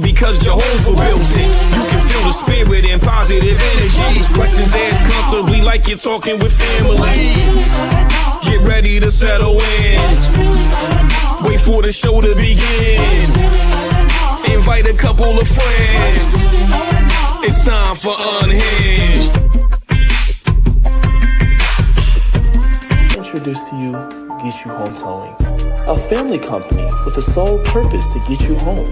because Jehovah built it. You can feel the spirit and positive energy. Questions asked comfortably like you're talking with family. Get ready to settle in. Wait for the show to begin. Invite a couple of friends. It's time for Unhinged. Introduce to you Get You Home Towing, a family company with the sole purpose to get you home.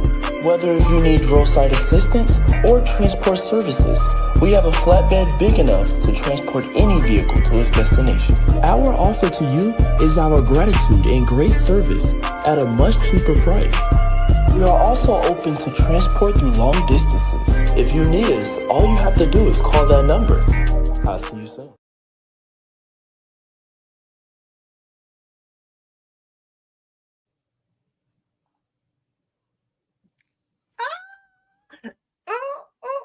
Whether you need roadside assistance or transport services, we have a flatbed big enough to transport any vehicle to its destination. Our offer to you is our gratitude and great service at a much cheaper price. We are also open to transport through long distances. If you need us, all you have to do is call that number. I'll see you soon.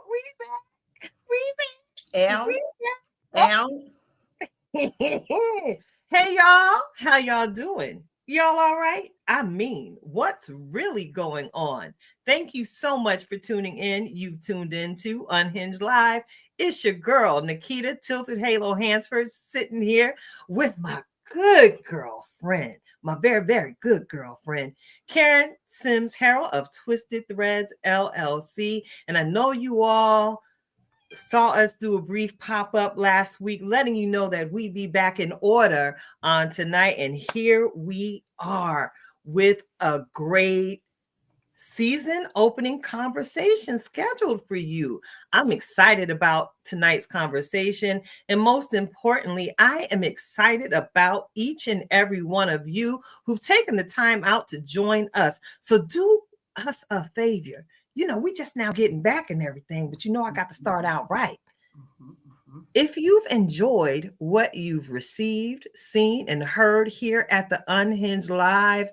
We back. Hey y'all, how y'all doing? Y'all all right? I mean, what's really going on? Thank you so much for tuning in. You've tuned into Unhinged Live. It's your girl, Nikita Tilted Halo Hansford, sitting here with my good girlfriend, my very, very good girlfriend, Karen Sims Harrell of Twisted Threads LLC. And I know you all saw us do a brief pop-up last week, letting you know that we be back in order on tonight. And here we are with a great season opening conversation scheduled for you. I'm excited about tonight's conversation. And most importantly, I am excited about each and every one of you who've taken the time out to join us. So do us a favor. You know, we just now getting back and everything, but you know, I got to start out right. If you've enjoyed what you've received, seen, and heard here at the Unhinged Live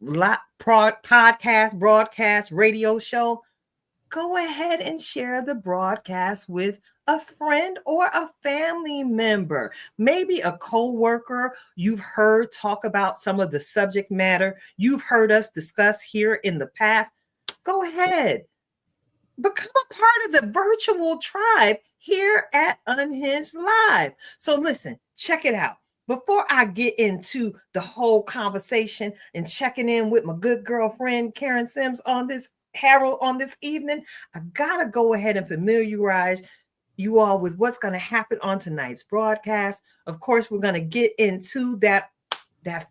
podcast, broadcast, radio show, go ahead and share the broadcast with a friend or a family member, maybe a co-worker you've heard talk about some of the subject matter you've heard us discuss here in the past. Go ahead, become a part of the virtual tribe here at Unhinged Live. So listen, check it out. Before I get into the whole conversation and checking in with my good girlfriend, Karen Sims, on this evening, I gotta go ahead and familiarize you all with what's going to happen on tonight's broadcast. Of course, we're going to get into that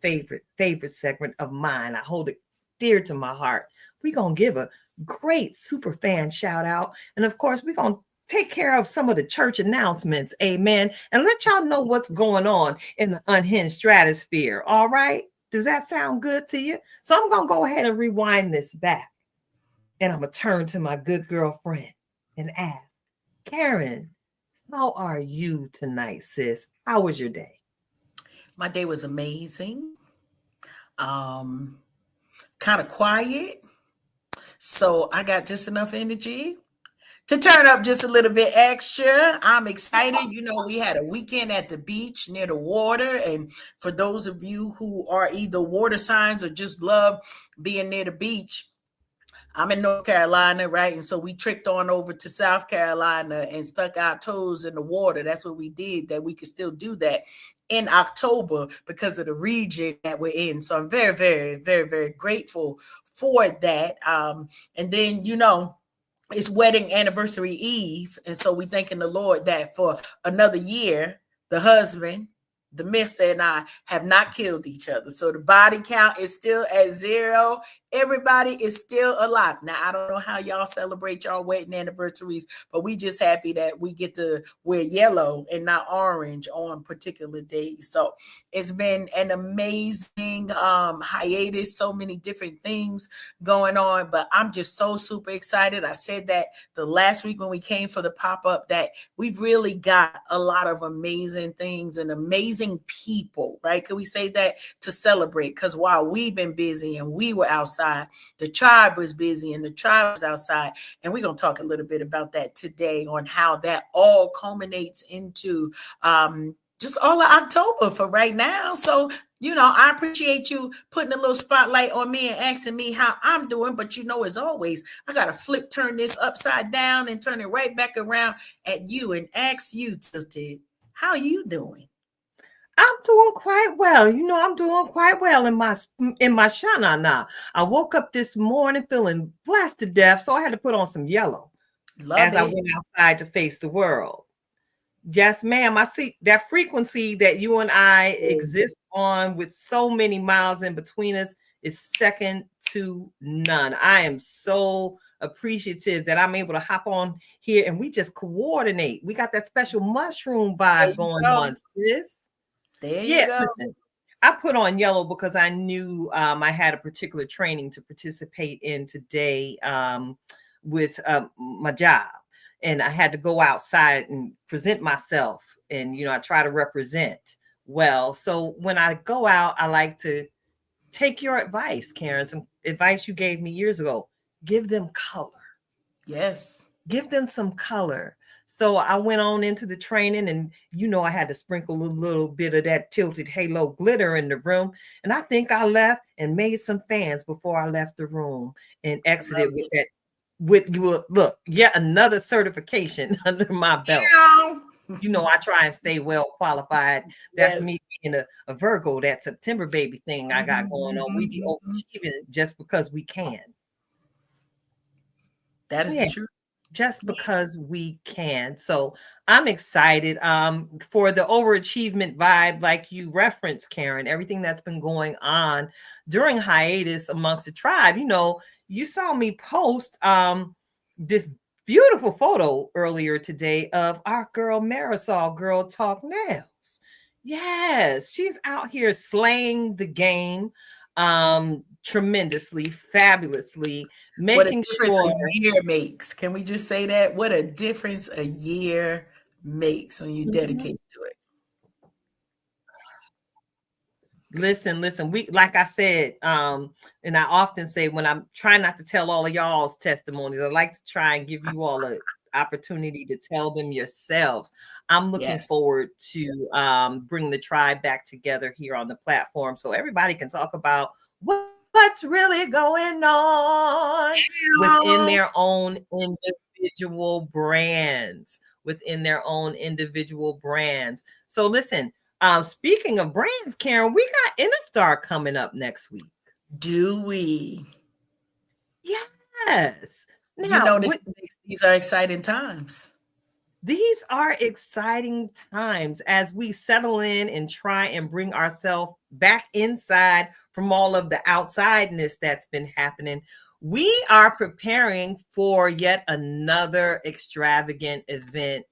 favorite segment of mine. I hold it dear to my heart. We're going to give a great super fan shout out. And of course, we're going to take care of some of the church announcements. Amen. And let y'all know what's going on in the Unhinged stratosphere. All right. Does that sound good to you? So I'm going to go ahead and rewind this back. And I'm going to turn to my good girlfriend and ask, Karen, how are you tonight, sis? How was your day? My day was amazing. Kind of quiet. So I got just enough energy to turn up just a little bit extra. I'm excited. You know, we had a weekend at the beach near the water. And for those of you who are either water signs or just love being near the beach, I'm in North Carolina, right? And so we tricked on over to South Carolina and stuck our toes in the water. That's what we did, that we could still do that in October because of the region that we're in. So I'm very, very, very, very grateful for that. And then, you know, it's wedding anniversary eve. And so we thanking the Lord that for another year, the husband, the mister, and I have not killed each other. So the body count is still at 0. Everybody is still alive. Now, I don't know how y'all celebrate y'all wedding anniversaries, but we just happy that we get to wear yellow and not orange on particular days. So it's been an amazing hiatus, so many different things going on, but I'm just so super excited. I said that the last week when we came for the pop-up that we've really got a lot of amazing things and amazing people, right? Could we say that to celebrate? Because while we've been busy and we were outside, the tribe was busy and the tribe was outside. And we're going to talk a little bit about that today on how that all culminates into just all of October for right now. So I appreciate you putting a little spotlight on me and asking me how I'm doing. But as always, I got to turn this upside down and turn it right back around at you and ask you, Tilted, how you doing? I'm doing quite well. I'm doing quite well in my shanana. I woke up this morning feeling blessed to death, so I had to put on some yellow Love as I it. went outside to face the world. Yes, ma'am. I see that frequency that you and I exist on with so many miles in between us is second to none. I am so appreciative that I'm able to hop on here and we just coordinate. We got that special mushroom vibe going on, sis. There you Yeah, go. listen, I put on yellow because I knew I had a particular training to participate in today with my job. And I had to go outside and present myself. And, I try to represent well. So when I go out, I like to take your advice, Karen, some advice you gave me years ago. Give them color. Yes. Give them some color. So I went on into the training and, I had to sprinkle a little bit of that tilted halo glitter in the room. And I think I left and made some fans before I left the room and exited with that. With you, look, yet another certification under my belt. I try and stay well qualified. That's me being a Virgo, that September baby thing I got going on. We be overachieving just because we can. That is the truth. Just because we can. So I'm excited for the overachievement vibe, like you referenced, Karen, everything that's been going on during hiatus amongst the tribe. You saw me post this beautiful photo earlier today of our girl Marisol, Girl Talk Nails. Yes, she's out here slaying the game tremendously, fabulously, making sure a year makes. Can we just say that? What a difference a year makes when you dedicate to it. Listen, we, like I said, and I often say when I'm trying not to tell all of y'all's testimonies, I like to try and give you all an opportunity to tell them yourselves. I'm looking forward to bring the tribe back together here on the platform so everybody can talk about what's really going on within their own individual brands. So listen, speaking of brands, Karen, we got Interstar coming up next week. Do we? Yes. Now, these are exciting times. These are exciting times as we settle in and try and bring ourselves back inside from all of the outsideness that's been happening. We are preparing for yet another extravagant event.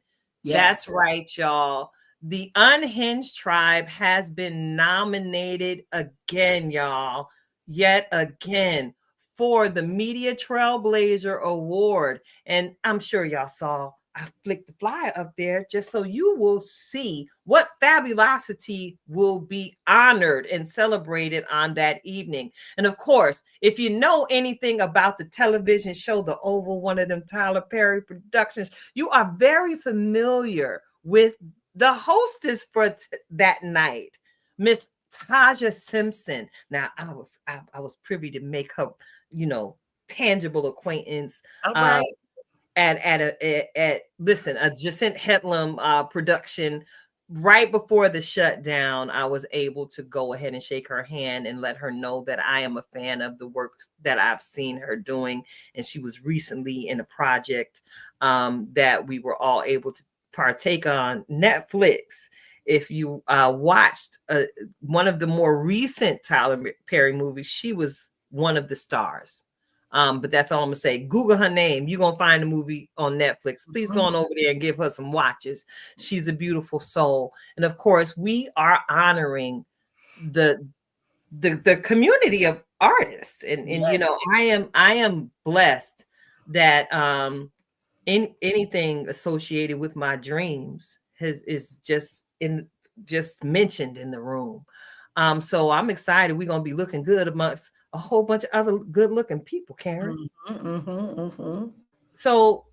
Yes. That's right, y'all. The Unhinged Tribe has been nominated again, y'all, yet again for the Media Trailblazer Award. And I'm sure y'all saw, I flicked the flyer up there just so you will see what fabulosity will be honored and celebrated on that evening. And of course, if you know anything about the television show, The Oval, one of them Tyler Perry productions, you are very familiar with the hostess for that night, Miss Taja Simpson. Now, I was privy to make her, tangible acquaintance. All right. At listen, a Jacinth Headlam production right before the shutdown. I was able to go ahead and shake her hand and let her know that I am a fan of the work that I've seen her doing. And she was recently in a project that we were all able to partake on Netflix. If you watched one of the more recent Tyler Perry movies, she was one of the stars. But that's all I'm gonna say. Google her name. You're gonna find the movie on Netflix. Please go on over there and give her some watches. She's a beautiful soul. And of course, we are honoring the community of artists. And I am blessed that anything associated with my dreams is just mentioned in the room. So I'm excited. We're gonna be looking good amongst a whole bunch of other good looking people, Karen. So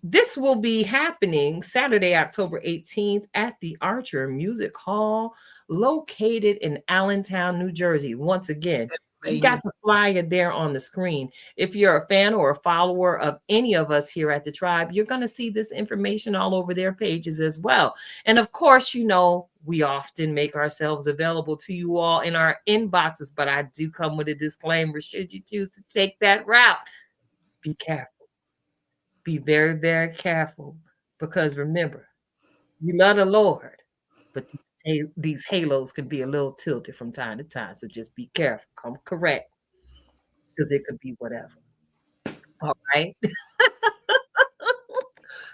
this will be happening Saturday, October 18th at the Archer Music Hall, located in Allentown, New Jersey. Once again, Right we've here. got the flyer there on the screen. If you're a fan or a follower of any of us here at the Tribe, you're going to see this information all over their pages as well. And of course, you know, we often make ourselves available to you all in our inboxes, but I do come with a disclaimer. Should you choose to take that route, be careful. Be very, very careful, because remember, you love the Lord, but these halos can be a little tilted from time to time. So just be careful. Come correct, because it could be whatever. All right.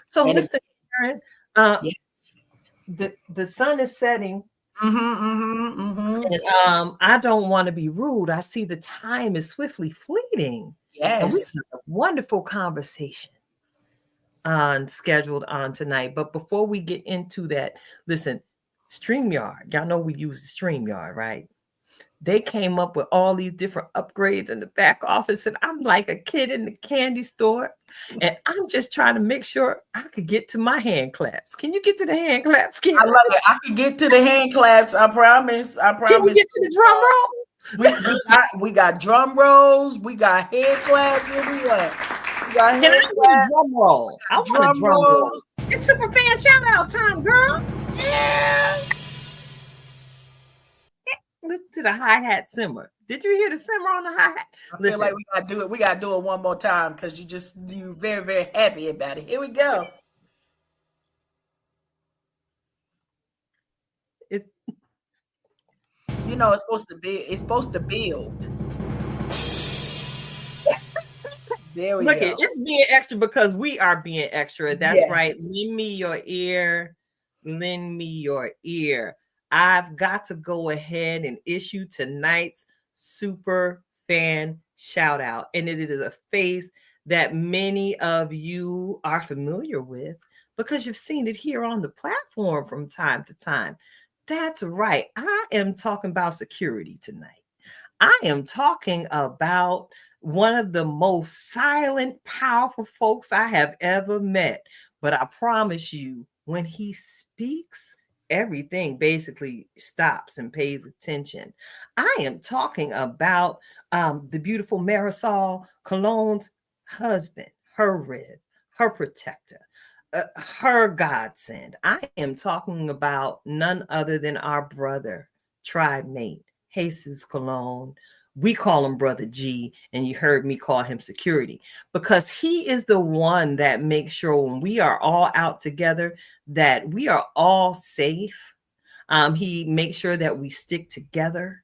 So And listen, Karen, uh, yeah. the sun is setting, Mm-hmm. and I don't want to be rude. I see the time is swiftly fleeting, and we Yes. have a wonderful conversation on scheduled on tonight. But before we get into that, listen, StreamYard, y'all know we use the StreamYard, right? They came up with all these different upgrades in the back office, and I'm like a kid in the candy store, and I'm just trying to make sure I could get to my hand claps. Can you get to the hand claps, I Karen? love it. I can get to the hand claps. I promise. I Can you promise. get to the drum roll? We got drum rolls. We got head claps. What we got? We got Can I head get a claps. drum roll? I want a Drum drum roll. rolls. It's super fan shout out time, girl. Yeah. Listen to the hi-hat simmer. Did you hear the simmer on the hi-hat? I feel Listen, like we gotta do it. We gotta do it one more time because you very, very happy about it. Here we go. it's You know it's supposed to be. It's supposed to build. There we look go. it. It's being extra because we are being extra. That's Yes. right. Lend me your ear. Lend me your ear. I've got to go ahead and issue tonight's super fan shout out, and it is a face that many of you are familiar with because you've seen it here on the platform from time to time. That's right. I am talking about security tonight. I am talking about one of the most silent, powerful folks I have ever met. But I promise you, when he speaks, everything basically stops and pays attention. I am talking about the beautiful Marisol Cologne's husband, her rib, her protector, her godsend. I am talking about none other than our brother, tribe mate, Jesus Cologne. We call him Brother G, and you heard me call him security because he is the one that makes sure when we are all out together that we are all safe. He makes sure that we stick together.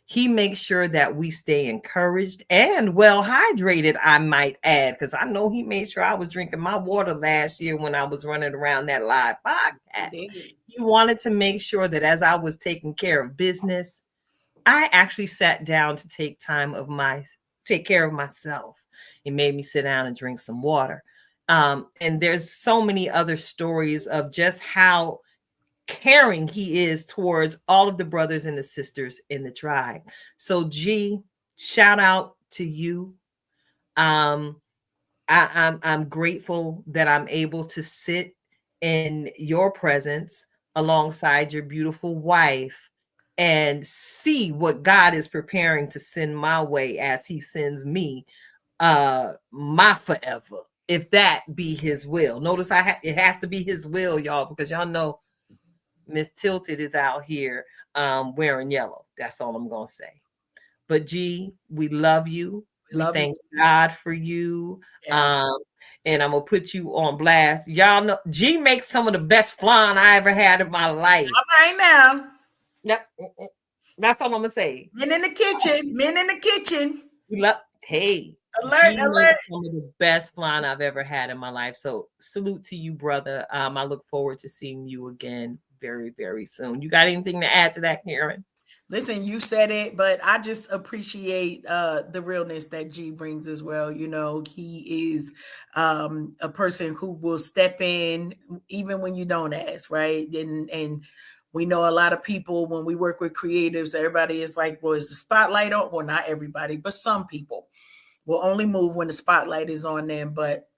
He makes sure that we stay encouraged and well hydrated, I might add, because I know he made sure I was drinking my water last year when I was running around that live podcast. He wanted to make sure that as I was taking care of business, I actually sat down to take care of myself. It made me sit down and drink some water. And there's so many other stories of just how caring he is towards all of the brothers and the sisters in the tribe. So G, shout out to you. I'm grateful that I'm able to sit in your presence alongside your beautiful wife and see what God is preparing to send my way as he sends me my forever, if that be his will. Notice it has to be his will, y'all, because y'all know Miss Tilted is out here wearing yellow. That's all I'm gonna say. But G, we love you. We thank God for you. Yes. And I'm gonna put you on blast. Y'all know G makes some of the best flan I ever had in my life. All right now. That's all I'm gonna say. Men in the kitchen. Men in the kitchen. Hey, Alert, G alert. makes some of the best flan I've ever had in my life. So salute to you, brother. I look forward to seeing you again very, very soon. You got anything to add to that, Karen? Listen, you said it, but I just appreciate the realness that G brings as well. You know, he is a person who will step in even when you don't ask, right? And we know a lot of people when we work with creatives, everybody is like, well, is the spotlight on? Well, not everybody, but some people will only move when the spotlight is on them. But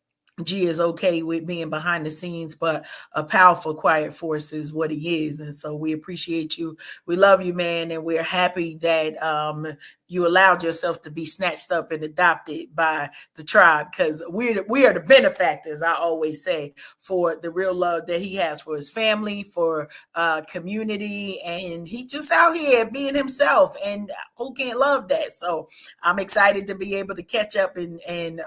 G is okay with being behind the scenes, but a powerful, quiet force is what he is. And so we appreciate you. We love you, man. And we're happy that you allowed yourself to be snatched up and adopted by the tribe, because we are the benefactors, I always say, for the real love that he has for his family, for community. And he just out here being himself. And who can't love that? So I'm excited to be able to catch up and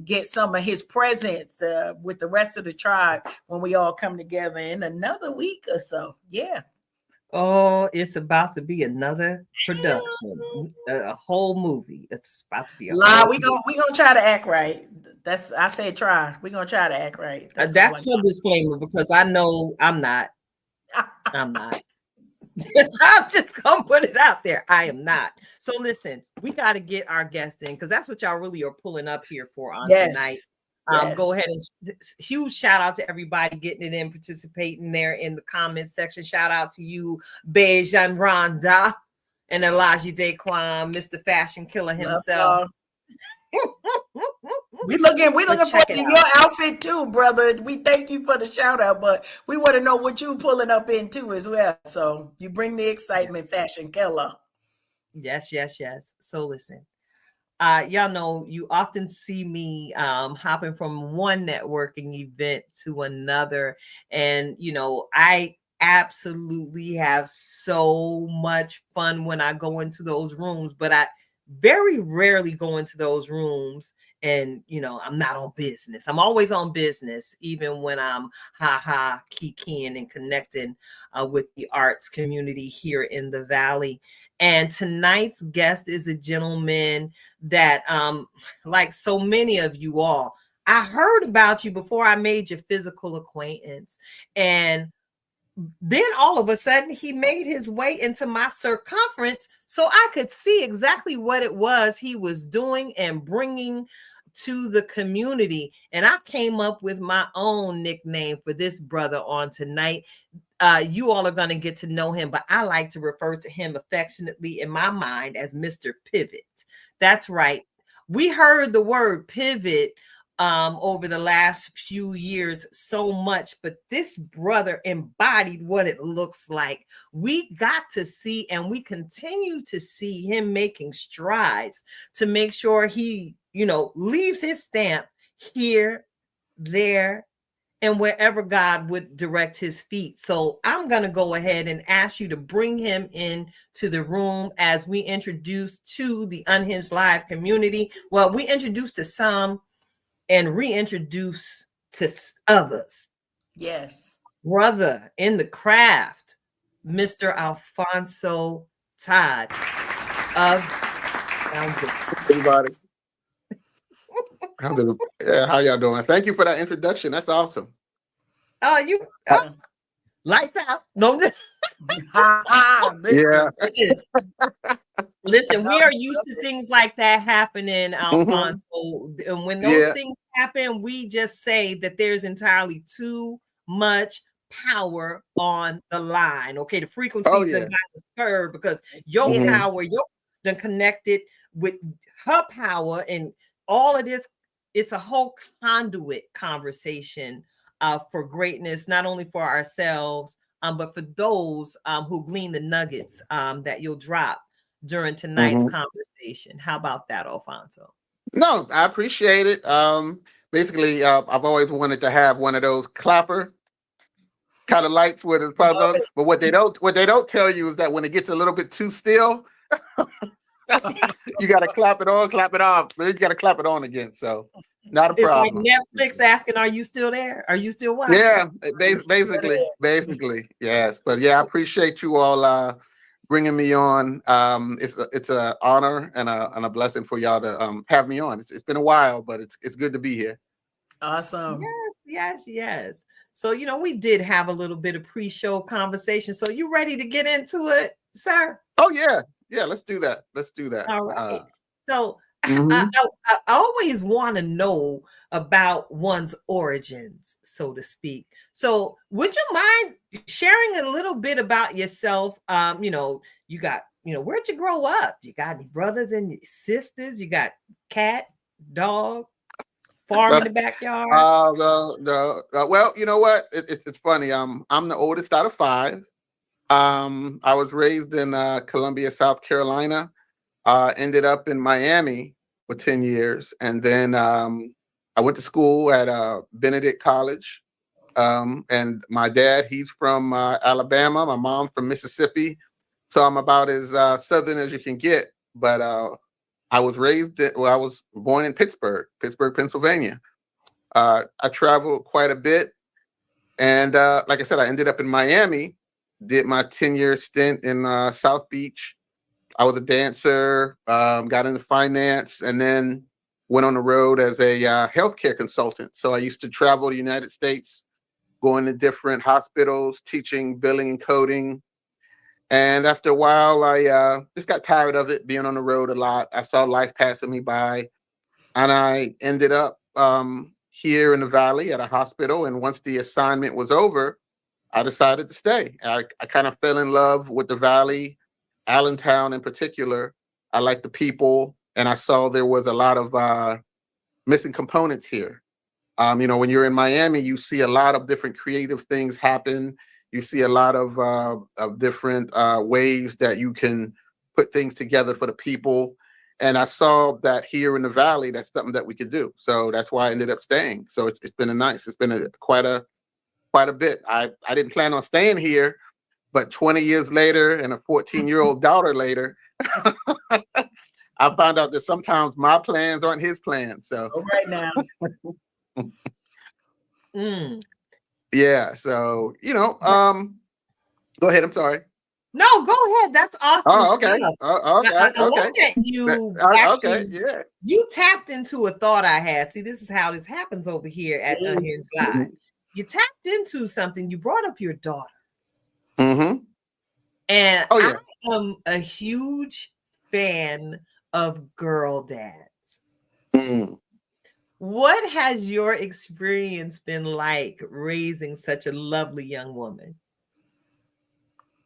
get some of his presence with the rest of the tribe when we all come together in another week or so. Yeah. Oh, it's about to be another production, a whole movie. It's about to be a whole We gonna try to act right. That's, I say try. We're gonna try to act right. That's your disclaimer, because I know I'm not. I'm not. I'm just gonna put it out there. I am not. So listen, we got to get our guest in, because that's what y'all really are pulling up here for on tonight. Yes. Go ahead and huge shout out to everybody getting it in, participating there in the comments section. Shout out to you, Bejan Rhonda and Elijah Daquan, Mr. Fashion Killer himself. We looking for your outfit too, brother. We thank you for the shout out, but we want to know what you pulling up in too as well. So you bring the excitement, Fashion Killer. Yes. So listen. Y'all know you often see me hopping from one networking event to another. And, I absolutely have so much fun when I go into those rooms, but I very rarely go into those rooms and, I'm not on business. I'm always on business, even when I'm kikiing and connecting with the arts community here in the Valley. And tonight's guest is a gentleman that, like so many of you all, I heard about you before I made your physical acquaintance. And then all of a sudden he made his way into my circumference so I could see exactly what it was he was doing and bringing to the community. And I came up with my own nickname for this brother on tonight. You all are going to get to know him, but I like to refer to him affectionately in my mind as Mr. Pivot. That's right. We heard the word pivot over the last few years so much, but this brother embodied what it looks like. We got to see, and we continue to see him making strides to make sure he, leaves his stamp here, there, and wherever God would direct his feet. So I'm going to go ahead and ask you to bring him in to the room as we introduce to the Unhinged Live community. Well, we introduced to some and reintroduce to others. Yes. Brother in the craft, Mr. Alfonso Todd of everybody. How y'all doing? Thank you for that introduction. That's awesome. Lights out. No, yeah. Listen, we are used to things like that happening, Alfonso. Mm-hmm. And when those things happen, we just say that there's entirely too much power on the line. Okay, the frequencies that got disturbed because your power, you're done connected with her power, and all of this. It's a whole conduit conversation for greatness, not only for ourselves, but for those who glean the nuggets that you'll drop during tonight's conversation. How about that, Alfonso? No, I appreciate it. Basically, I've always wanted to have one of those clapper kind of lights with his puzzle. But what they don't tell you is that when it gets a little bit too still, you got to clap it on, clap it off. Then you got to clap it on again. So not a problem. It's like Netflix asking, "Are you still there? Are you still watching?" Yeah, basically, yes. But yeah, I appreciate you all bringing me on. It's an honor and a blessing for y'all to have me on. It's been a while, but it's good to be here. Awesome. Yes. So we did have a little bit of pre-show conversation. So you ready to get into it, sir? Oh yeah. Let's do that. All right. So I always want to know about one's origins, so to speak. So would you mind sharing a little bit about yourself? You got, where'd you grow up? You got any brothers and sisters? You got cat, dog? Farm in the backyard? Well, you know what? It's funny. I'm the oldest out of 5. I was raised in Columbia, South Carolina. Ended up in Miami for 10 years, and then I went to school at Benedict College. And my dad, he's from Alabama. My mom from Mississippi. So I'm about as southern as you can get. But I was I was born in Pittsburgh, Pennsylvania. I traveled quite a bit. And like I said, I ended up in Miami, did my 10-year stint in South Beach. I was a dancer, got into finance, and then went on the road as a healthcare consultant. So I used to travel the United States, going to different hospitals, teaching billing and coding. And after a while, I just got tired of it, being on the road a lot. I saw life passing me by, and I ended up here in the Valley at a hospital. And once the assignment was over, I decided to stay. I kind of fell in love with the Valley, Allentown in particular. I like the people, and I saw there was a lot of missing components here. When you're in Miami, you see a lot of different creative things happen. You see a lot of different ways that you can put things together for the people. And I saw that here in the Valley, that's something that we could do. So that's why I ended up staying. So it's been quite a bit. I didn't plan on staying here, but 20 years later and a 14-year-old daughter later, I found out that sometimes my plans aren't his plans. So right now. Yeah, so go ahead. I'm sorry. No, go ahead. That's awesome. Oh, okay. Stuff. Okay. I love that you actually yeah. You tapped into a thought I had. See, this is how this happens over here at Unhinged Live. You tapped into something. You brought up your daughter. Mm-hmm. And I am a huge fan of girl dads. Mm. What has your experience been like raising such a lovely young woman?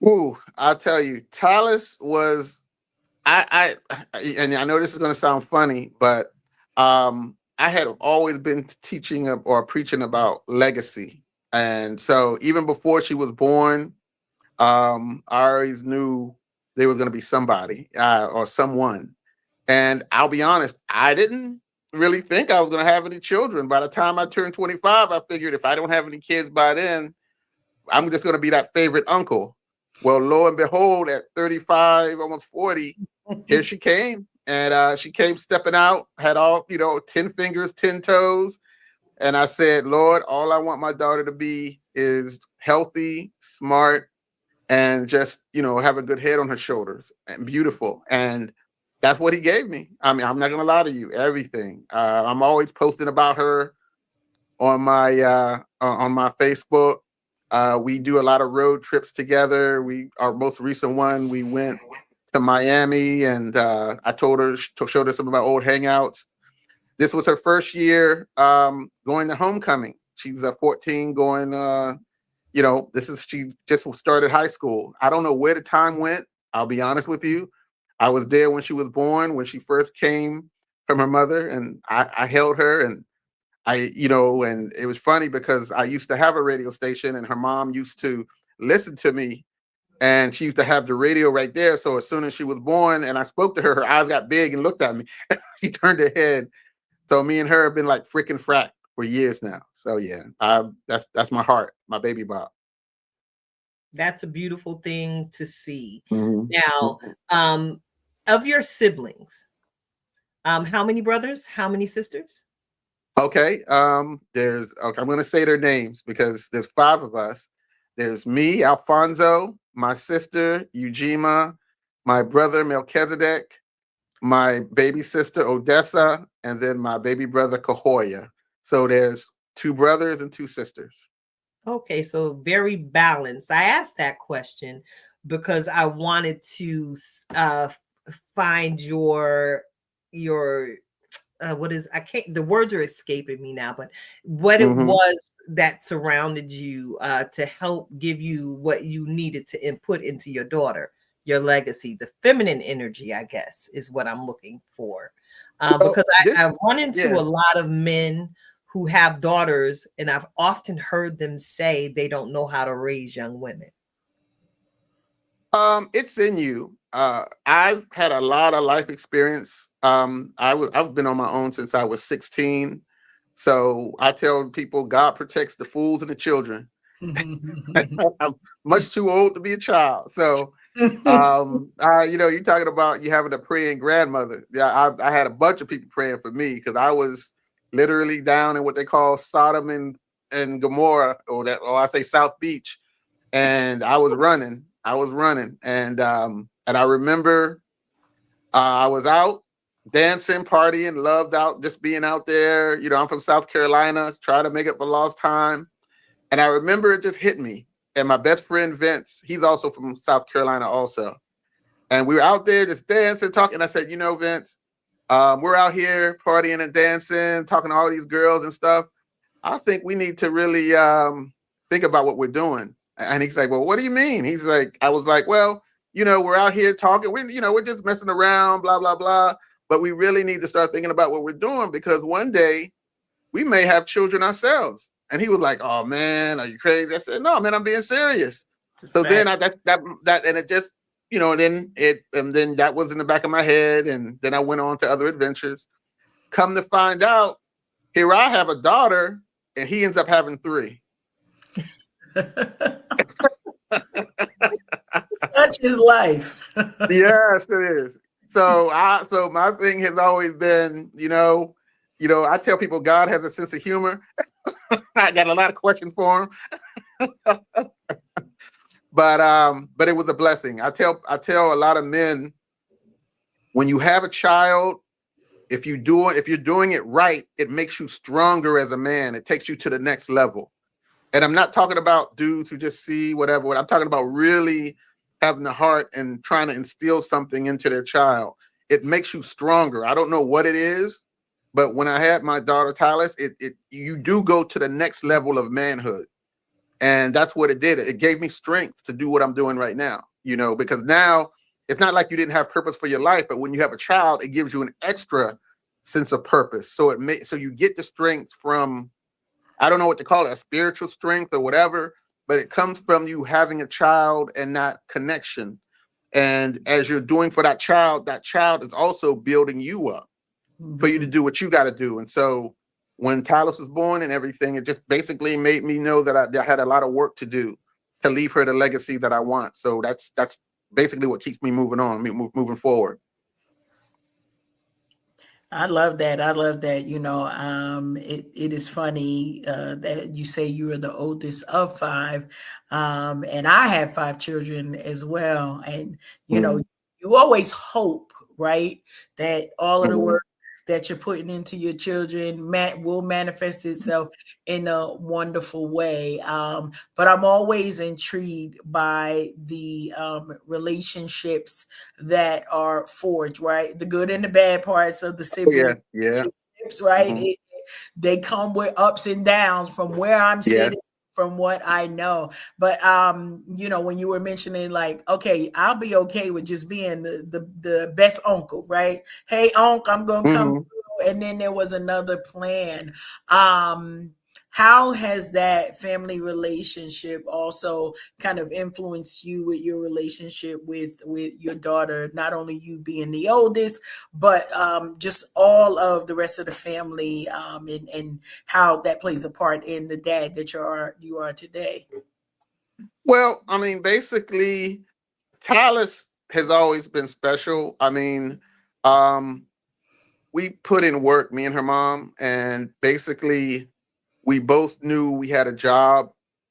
Ooh, I'll tell you, Talis was and I know this is going to sound funny, but I had always been teaching or preaching about legacy. And so even before she was born, I always knew there was going to be somebody or someone. And I'll be honest, I didn't really think I was going to have any children. By the time I turned 25, I figured if I don't have any kids by then, I'm just going to be that favorite uncle. Well, lo and behold, at 35, almost 40, here she came. And she came stepping out, had all, 10 fingers, 10 toes. And I said, Lord, all I want my daughter to be is healthy, smart, and just, have a good head on her shoulders and beautiful. And that's what he gave me. I mean, I'm not going to lie to you, everything. I'm always posting about her on my Facebook. We do a lot of road trips together. Our most recent one, we went to Miami, and I showed her some of my old hangouts. This was her first year going to homecoming. She's 14 going, she just started high school. I don't know where the time went. I'll be honest with you. I was there when she was born, when she first came from her mother, and I held her, and and it was funny because I used to have a radio station, and her mom used to listen to me, and she used to have the radio right there. So as soon as she was born and I spoke to her, her eyes got big and looked at me. She turned her head. So me and her have been like freaking frack for years now. So yeah, that's my heart, my baby Bob. That's a beautiful thing to see. Mm-hmm. Now, of your siblings, how many brothers, how many sisters? Okay. I'm going to say their names because there's 5 of us. There's me, Alfonso, my sister, Ujima, my brother, Melchizedek, my baby sister, Odessa, and then my baby brother, Kahoya. So there's 2 brothers and 2 sisters. Okay, so very balanced. I asked that question because I wanted to find your the words are escaping me now, but what it was that surrounded you to help give you what you needed to input into your daughter, your legacy, the feminine energy, I guess, is what I'm looking for. Well, Because this, I've run into yeah. a lot of men who have daughters, and I've often heard them say they don't know how to raise young women. It's in you. I've had a lot of life experience. I've been on my own since I was 16. So I tell people God protects the fools and the children. I'm much too old to be a child. So you're talking about you having a praying grandmother. Yeah, I had a bunch of people praying for me because I was literally down in what they call Sodom and Gomorrah, or I say South Beach, and I was running. And I remember I was out dancing, partying, loved out, just being out there. You know, I'm from South Carolina, trying to make up for lost time. And I remember it just hit me. And my best friend Vince, he's also from South Carolina also. And we were out there just dancing, talking. I said, Vince, we're out here partying and dancing, talking to all these girls and stuff. I think we need to really think about what we're doing. And he's like, well, what do you mean? He's like, I was like, well, we're out here talking. We're just messing around, blah, blah, blah. But we really need to start thinking about what we're doing because one day we may have children ourselves. And he was like, oh, man, are you crazy? I said, no, man, I'm being serious. So then and it just, and then that was in the back of my head. And then I went on to other adventures. Come to find out, here I have a daughter and he ends up having 3. Such is life. Yes, it is. So my thing has always been, I tell people God has a sense of humor. I got a lot of questions for him. But it was a blessing. I tell a lot of men, when you have a child, if you're doing it right, it makes you stronger as a man. It takes you to the next level. And I'm not talking about dudes who just see whatever. I'm talking about really having the heart and trying to instill something into their child. It makes you stronger. I don't know what it is, but when I had my daughter Tyler, you do go to the next level of manhood. And that's what it did. It gave me strength to do what I'm doing right now, because now it's not like you didn't have purpose for your life, but when you have a child, it gives you an extra sense of purpose. So you get the strength from, I don't know what to call it, a spiritual strength or whatever, but it comes from you having a child and that connection. And as you're doing for that child is also building you up for you to do what you got to do. And so when Tyler was born and everything, it just basically made me know that I had a lot of work to do to leave her the legacy that I want. So that's basically what keeps me moving on, moving forward. I love that. It is funny that you say you are the oldest of 5. And I have 5 children as well. And, you always hope, right, that all of the work that you're putting into your children will manifest itself in a wonderful way. But I'm always intrigued by the relationships that are forged, right? The good and the bad parts of the sibling relationships, right? They come with ups and downs from where I'm sitting. From what I know. But when you were mentioning like, okay, I'll be okay with just being the best uncle, right? Hey, uncle, I'm gonna come through. And then there was another plan. How has that family relationship also kind of influenced you with your relationship with your daughter? Not only you being the oldest, but just all of the rest of the family, and how that plays a part in the dad that you are today. Well, I mean, basically, Talis has always been special. I mean, we put in work, me and her mom, and basically we both knew we had a job.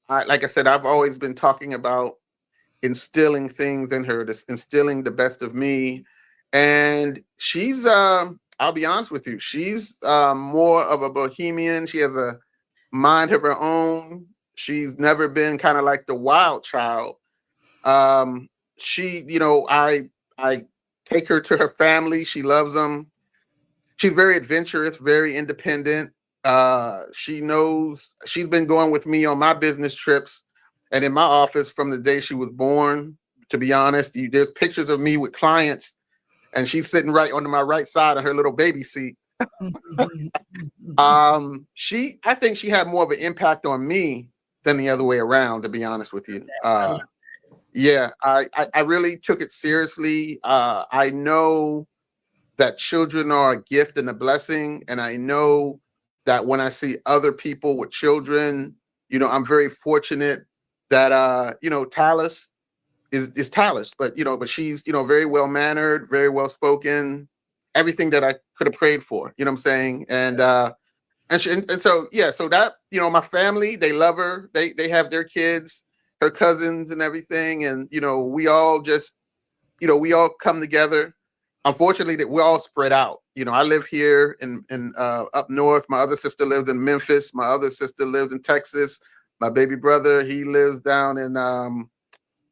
Like I said, I've always been talking about instilling things in her, instilling the best of me. And she's, I'll be honest with you, she's more of a bohemian. She has a mind of her own. She's never been kind of like the wild child. She, I take her to her family. She loves them. She's very adventurous, very independent. She knows she's been going with me on my business trips and in my office from the day she was born. To be honest, there's pictures of me with clients and she's sitting right on my right side on her little baby seat. I think she had more of an impact on me than the other way around, to be honest with you. Yeah, I really took it seriously. I know that children are a gift and a blessing, and I know that when I see other people with children, I'm very fortunate that Talis is Talis, but she's very well mannered, very well spoken, everything that I could have prayed for. You know what I'm saying? And so yeah, so that my family, they love her. They have their kids, her cousins, and everything, and we all just we all come together. Unfortunately, that we're all spread out. I live here in up north. My other sister lives in Memphis. My other sister lives in Texas. My baby brother, he lives down in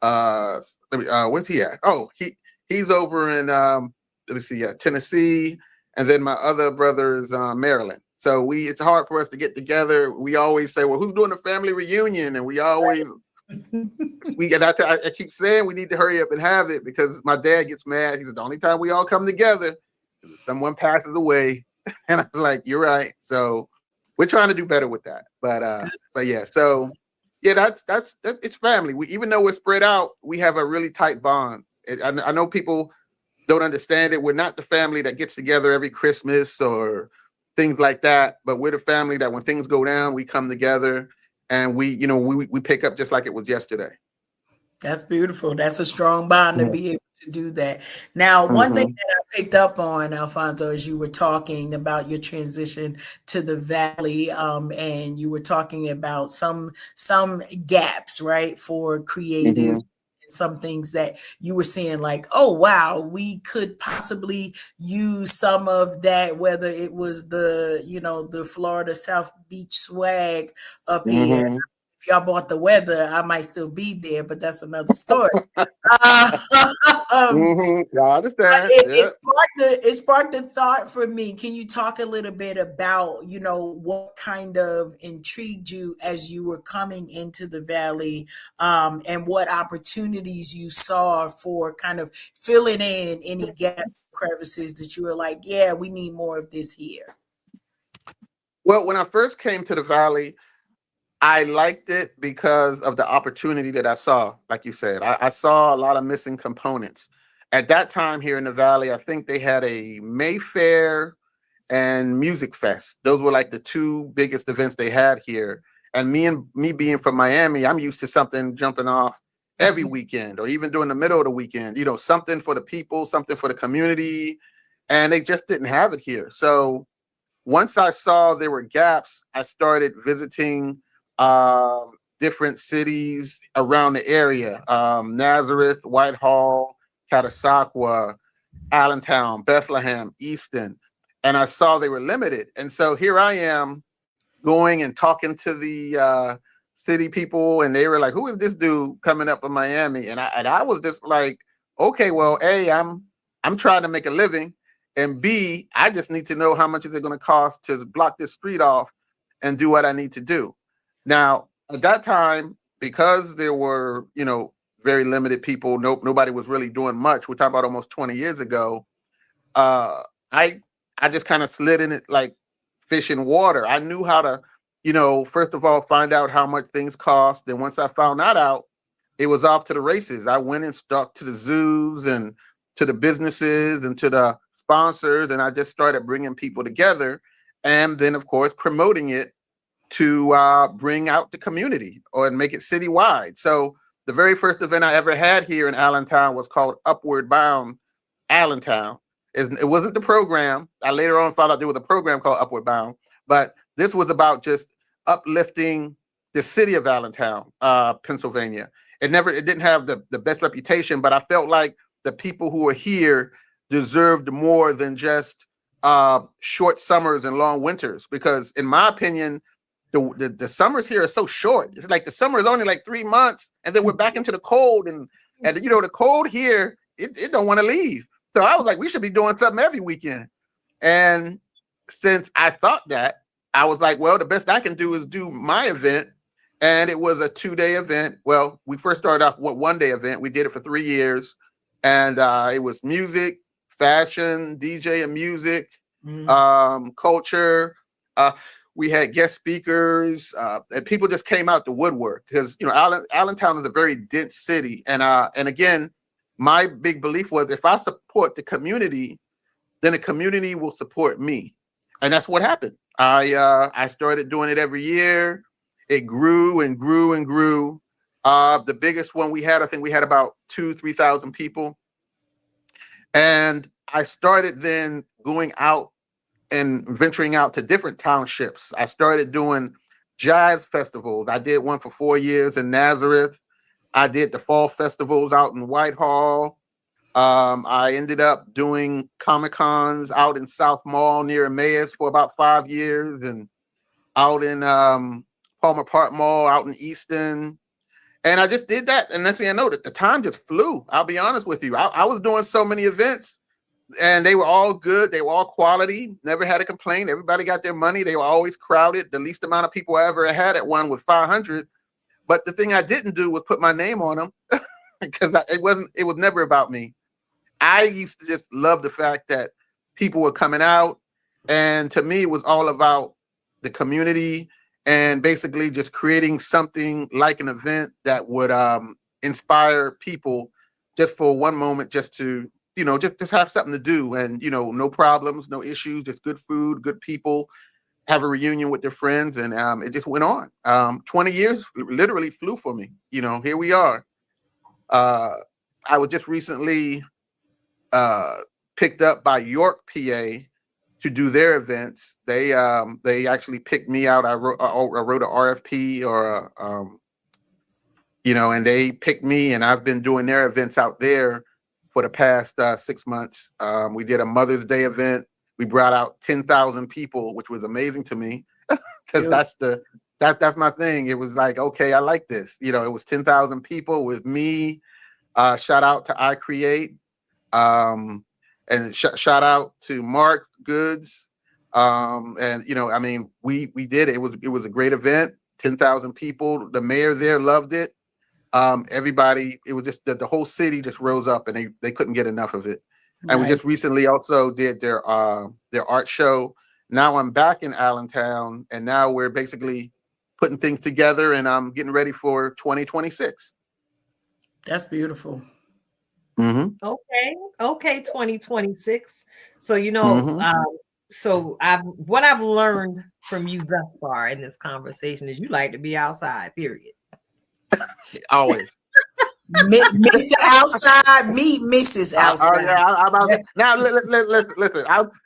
where's he at? Oh, he's over in Tennessee, and then my other brother is Maryland. So it's hard for us to get together. We always say, well, who's doing a family reunion? And we always I keep saying we need to hurry up and have it, because my dad gets mad. He said the only time we all come together is if someone passes away. And I'm like, you're right. So we're trying to do better with that. But yeah, so yeah, that's it's family. Even though we're spread out, we have a really tight bond. I know people don't understand it. We're not the family that gets together every Christmas or things like that, but we're the family that when things go down, we come together and we pick up just like it was yesterday. That's beautiful. That's a strong bond to be able to do that. Now, one thing that I picked up on, Alfonso, as you were talking about your transition to the Valley, and you were talking about some gaps, right, for creative. Some things that you were seeing like, oh, wow, we could possibly use some of that, whether it was the Florida South Beach swag up here. If y'all bought the weather, I might still be there, but that's another story. I understand. It sparked a thought for me. Can you talk a little bit about, what kind of intrigued you as you were coming into the Valley, and what opportunities you saw for kind of filling in any gaps, crevices that you were like, yeah, we need more of this here? Well, when I first came to the Valley, I liked it because of the opportunity that I saw. Like you said, I saw a lot of missing components. At that time here in the Valley, I think they had a Mayfair and Music Fest. Those were like the two biggest events they had here. And me being from Miami, I'm used to something jumping off every weekend or even during the middle of the weekend, something for the people, something for the community. And they just didn't have it here. So once I saw there were gaps, I started visiting different cities around the area, Nazareth, Whitehall, Catasauqua, Allentown, Bethlehem, Easton, and I saw they were limited. And so here I am going and talking to the city people, and they were like, who is this dude coming up from Miami? And I was just like, okay, well, A, I'm trying to make a living, and B, I just need to know how much is it going to cost to block this street off and do what I need to do. Now, at that time, because there were, very limited people, nobody was really doing much. We're talking about almost 20 years ago. I just kind of slid in it like fish in water. I knew how to, first of all, find out how much things cost. Then once I found that out, it was off to the races. I went and stuck to the zoos and to the businesses and to the sponsors, and I just started bringing people together. And then, of course, promoting it to bring out the community and make it citywide. So the very first event I ever had here in Allentown was called Upward Bound Allentown. It wasn't the program. I later on found out there was a program called Upward Bound, but this was about just uplifting the city of Allentown, Pennsylvania. It didn't have the best reputation, but I felt like the people who were here deserved more than just short summers and long winters, because in my opinion, the summers here are so short. It's like the summer is only like 3 months, and then we're back into the cold, and the cold here, it don't want to leave. So I was like, we should be doing something every weekend. And since I thought that, I was like, well, the best I can do is do my event. And it was a 2-day event. Well, we first started off with 1-day event. We did it for 3 years, and it was music, fashion, DJ and music, culture. We had guest speakers, and people just came out the woodwork because Allentown is a very dense city, and again, my big belief was if I support the community, then the community will support me, and that's what happened. I started doing it every year. It grew and grew and grew. The biggest one we had, I think we had about 2,000-3,000 people, and I started then going out and venturing out to different townships. I started doing jazz festivals. I did one for 4 years in Nazareth. I did the fall festivals out in Whitehall. I ended up doing Comic-Cons out in South Mall near Emmaus for about 5 years, and out in Palmer Park Mall out in Easton. And I just did that. And next thing I know, that the time just flew. I'll be honest with you. I was doing so many events, and they were all good. They were all quality. Never had a complaint. Everybody got their money. They were always crowded. The least amount of people I ever had at one was 500. But the thing I didn't do was put my name on them because it was never about me. I used to just love the fact that people were coming out. And to me, it was all about the community and basically just creating something like an event that would inspire people just for one moment, just to just have something to do, and no problems, no issues, just good food, good people, have a reunion with their friends, and it just went on. 20 years literally flew for me. Here we are. I was just recently picked up by York, PA, to do their events. They actually picked me out. I wrote a RFP, and they picked me, and I've been doing their events out there for the past 6 months. We did a Mother's Day event. We brought out 10,000 people, which was amazing to me because that's my thing. It was like, okay, I like this. It was 10,000 people with me. Shout out to ALRIIIIGHTTT. And shout out to Mark Goods. We did it. It was a great event. 10,000 people. The mayor there loved it. Everybody, it was just the whole city just rose up, and they couldn't get enough of it. Nice. And we just recently also did their art show. Now I'm back in Allentown, and now we're basically putting things together, and I'm getting ready for 2026. That's beautiful. Mm-hmm. Okay, 2026. So so what I've learned from you thus far in this conversation is you like to be outside, period. Always. Mr. Outside, meet Mrs. Outside. Now listen.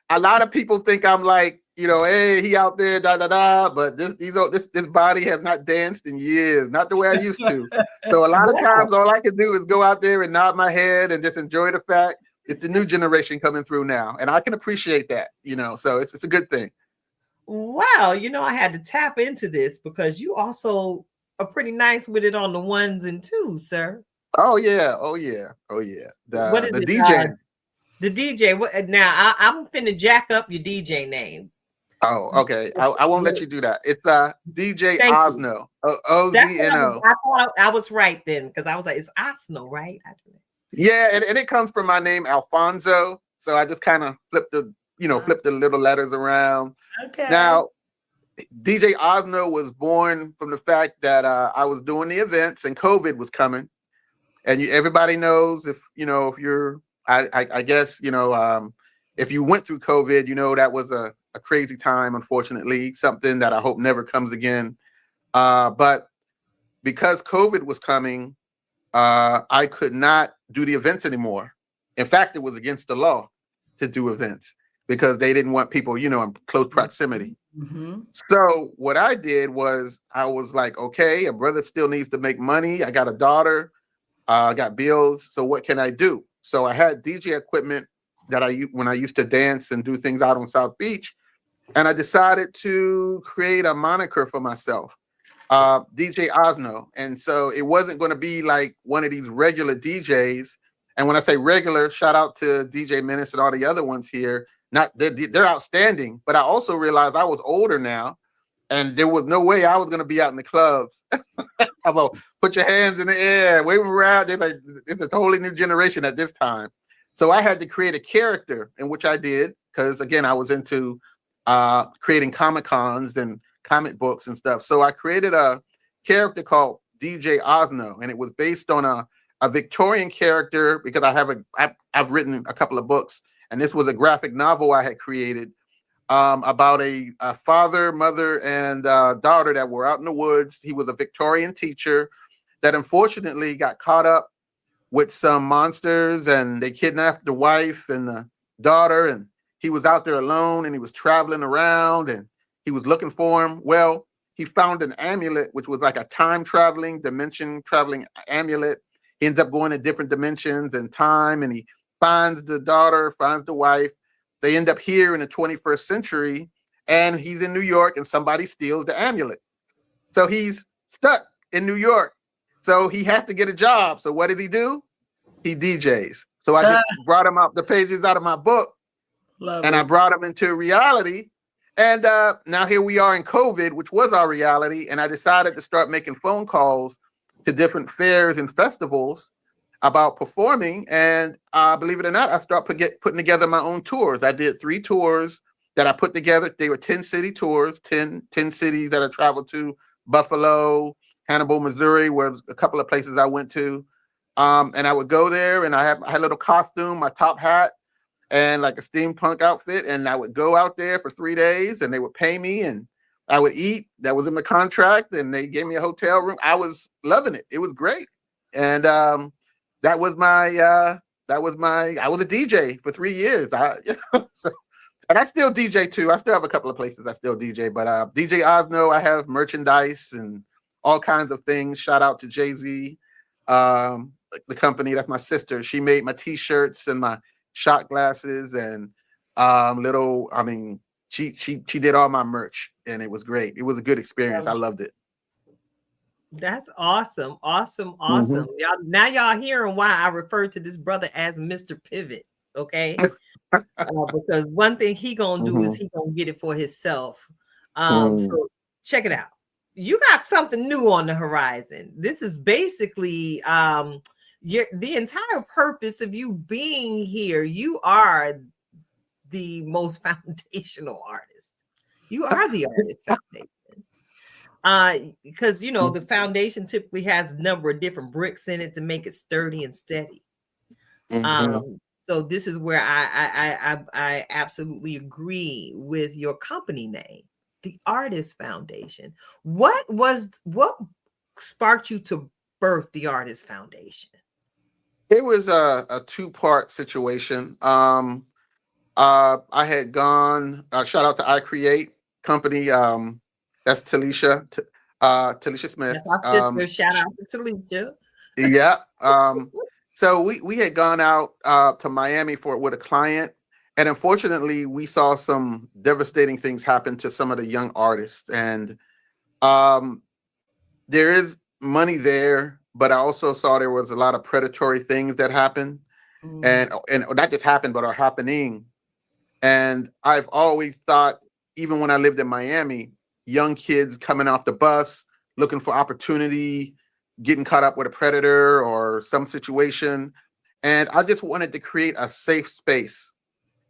A lot of people think I'm like, hey, he out there, da da da. But this body has not danced in years, not the way I used to. So a lot of times, all I can do is go out there and nod my head and just enjoy the fact it's the new generation coming through now, and I can appreciate that. So it's a good thing. Wow, I had to tap into this because you also are pretty nice with it on the ones and twos, sir. Oh yeah. What is the DJ? The DJ. What now? I'm finna jack up your DJ name. Oh, okay. I won't let you do that. It's DJ Osno. Ozno. I thought I was right then because I was like, it's Osno, right? Yeah, and it comes from my name, Alfonso. So I just kind of flipped the little letters around. Okay. Now, DJ Osno was born from the fact that I was doing the events and COVID was coming, and everybody knows if you're, I guess if you went through COVID, that was a crazy time, unfortunately, something that I hope never comes again. But because COVID was coming, I could not do the events anymore. In fact, it was against the law to do events because they didn't want people, in close proximity. Mm-hmm. So what I did was I was like, okay, a brother still needs to make money. I got a daughter, I got bills. So what can I do? So I had DJ equipment that when I used to dance and do things out on South Beach. And I decided to create a moniker for myself, DJ Osno. And so it wasn't going to be like one of these regular DJs. And when I say regular, shout out to DJ Menace and all the other ones here. They're outstanding, but I also realized I was older now, and there was no way I was going to be out in the clubs. How about put your hands in the air, wave them around? They're like, it's a totally new generation at this time. So I had to create a character, in which I did, because again, I was into creating Comic Cons and comic books and stuff. So I created a character called DJ Osno, and it was based on a Victorian character, because I've written a couple of books, and this was a graphic novel I had created about a father, mother, and daughter that were out in the woods. He was a Victorian teacher that unfortunately got caught up with some monsters, and they kidnapped the wife and the daughter, and he was out there alone, and he was traveling around, and he was looking for him. Well, he found an amulet, which was like a dimension traveling amulet. He ends up going to different dimensions and time, and he finds the daughter, finds the wife. They end up here in the 21st century, and he's in New York, and somebody steals the amulet. So he's stuck in New York. So he has to get a job. So what does he do? He DJs. So I just brought him out the pages out of my book, I brought him into reality. And now here we are in COVID, which was our reality. And I decided to start making phone calls to different fairs and festivals about performing. And believe it or not, I started putting together my own tours. I did 3 tours that I put together. They were 10-city tours, 10 cities that I traveled to: Buffalo, Hannibal, Missouri, where a couple of places I went to. And I would go there, and I had a little costume, my top hat, and like a steampunk outfit. And I would go out there for 3 days, and they would pay me, and I would eat. That was in the contract, and they gave me a hotel room. I was loving it. It was great. And I was a DJ for 3 years. And I still DJ too. I still have a couple of places I still DJ, but DJ Osno, I have merchandise and all kinds of things. Shout out to Jay-Z, the company. That's my sister. She made my t-shirts and my shot glasses and she did all my merch, and it was great. It was a good experience. I loved it. That's awesome. Mm-hmm. Y'all hearing why I refer to this brother as Mr. Pivot, okay? Because one thing he gonna do is he gonna get it for himself. So check it out. You got something new on the horizon. This is basically the entire purpose of you being here. You are the most foundational artist. You are the artist foundation. Because the foundation typically has a number of different bricks in it to make it sturdy and steady. So this is where I absolutely agree with your company name, the Artist Foundation. What sparked you to birth the Artist Foundation? It was a 2-part situation. I had gone. Shout out to ALRIIIIGHTTT company. That's Talisha Smith. That's our sister. Shout out to Talisha. Yeah. So we had gone out to Miami with a client, and unfortunately, we saw some devastating things happen to some of the young artists. And there is money there, but I also saw there was a lot of predatory things that happened, and not just happened, but are happening. And I've always thought, even when I lived in Miami, young kids coming off the bus looking for opportunity, getting caught up with a predator or some situation. And I just wanted to create a safe space.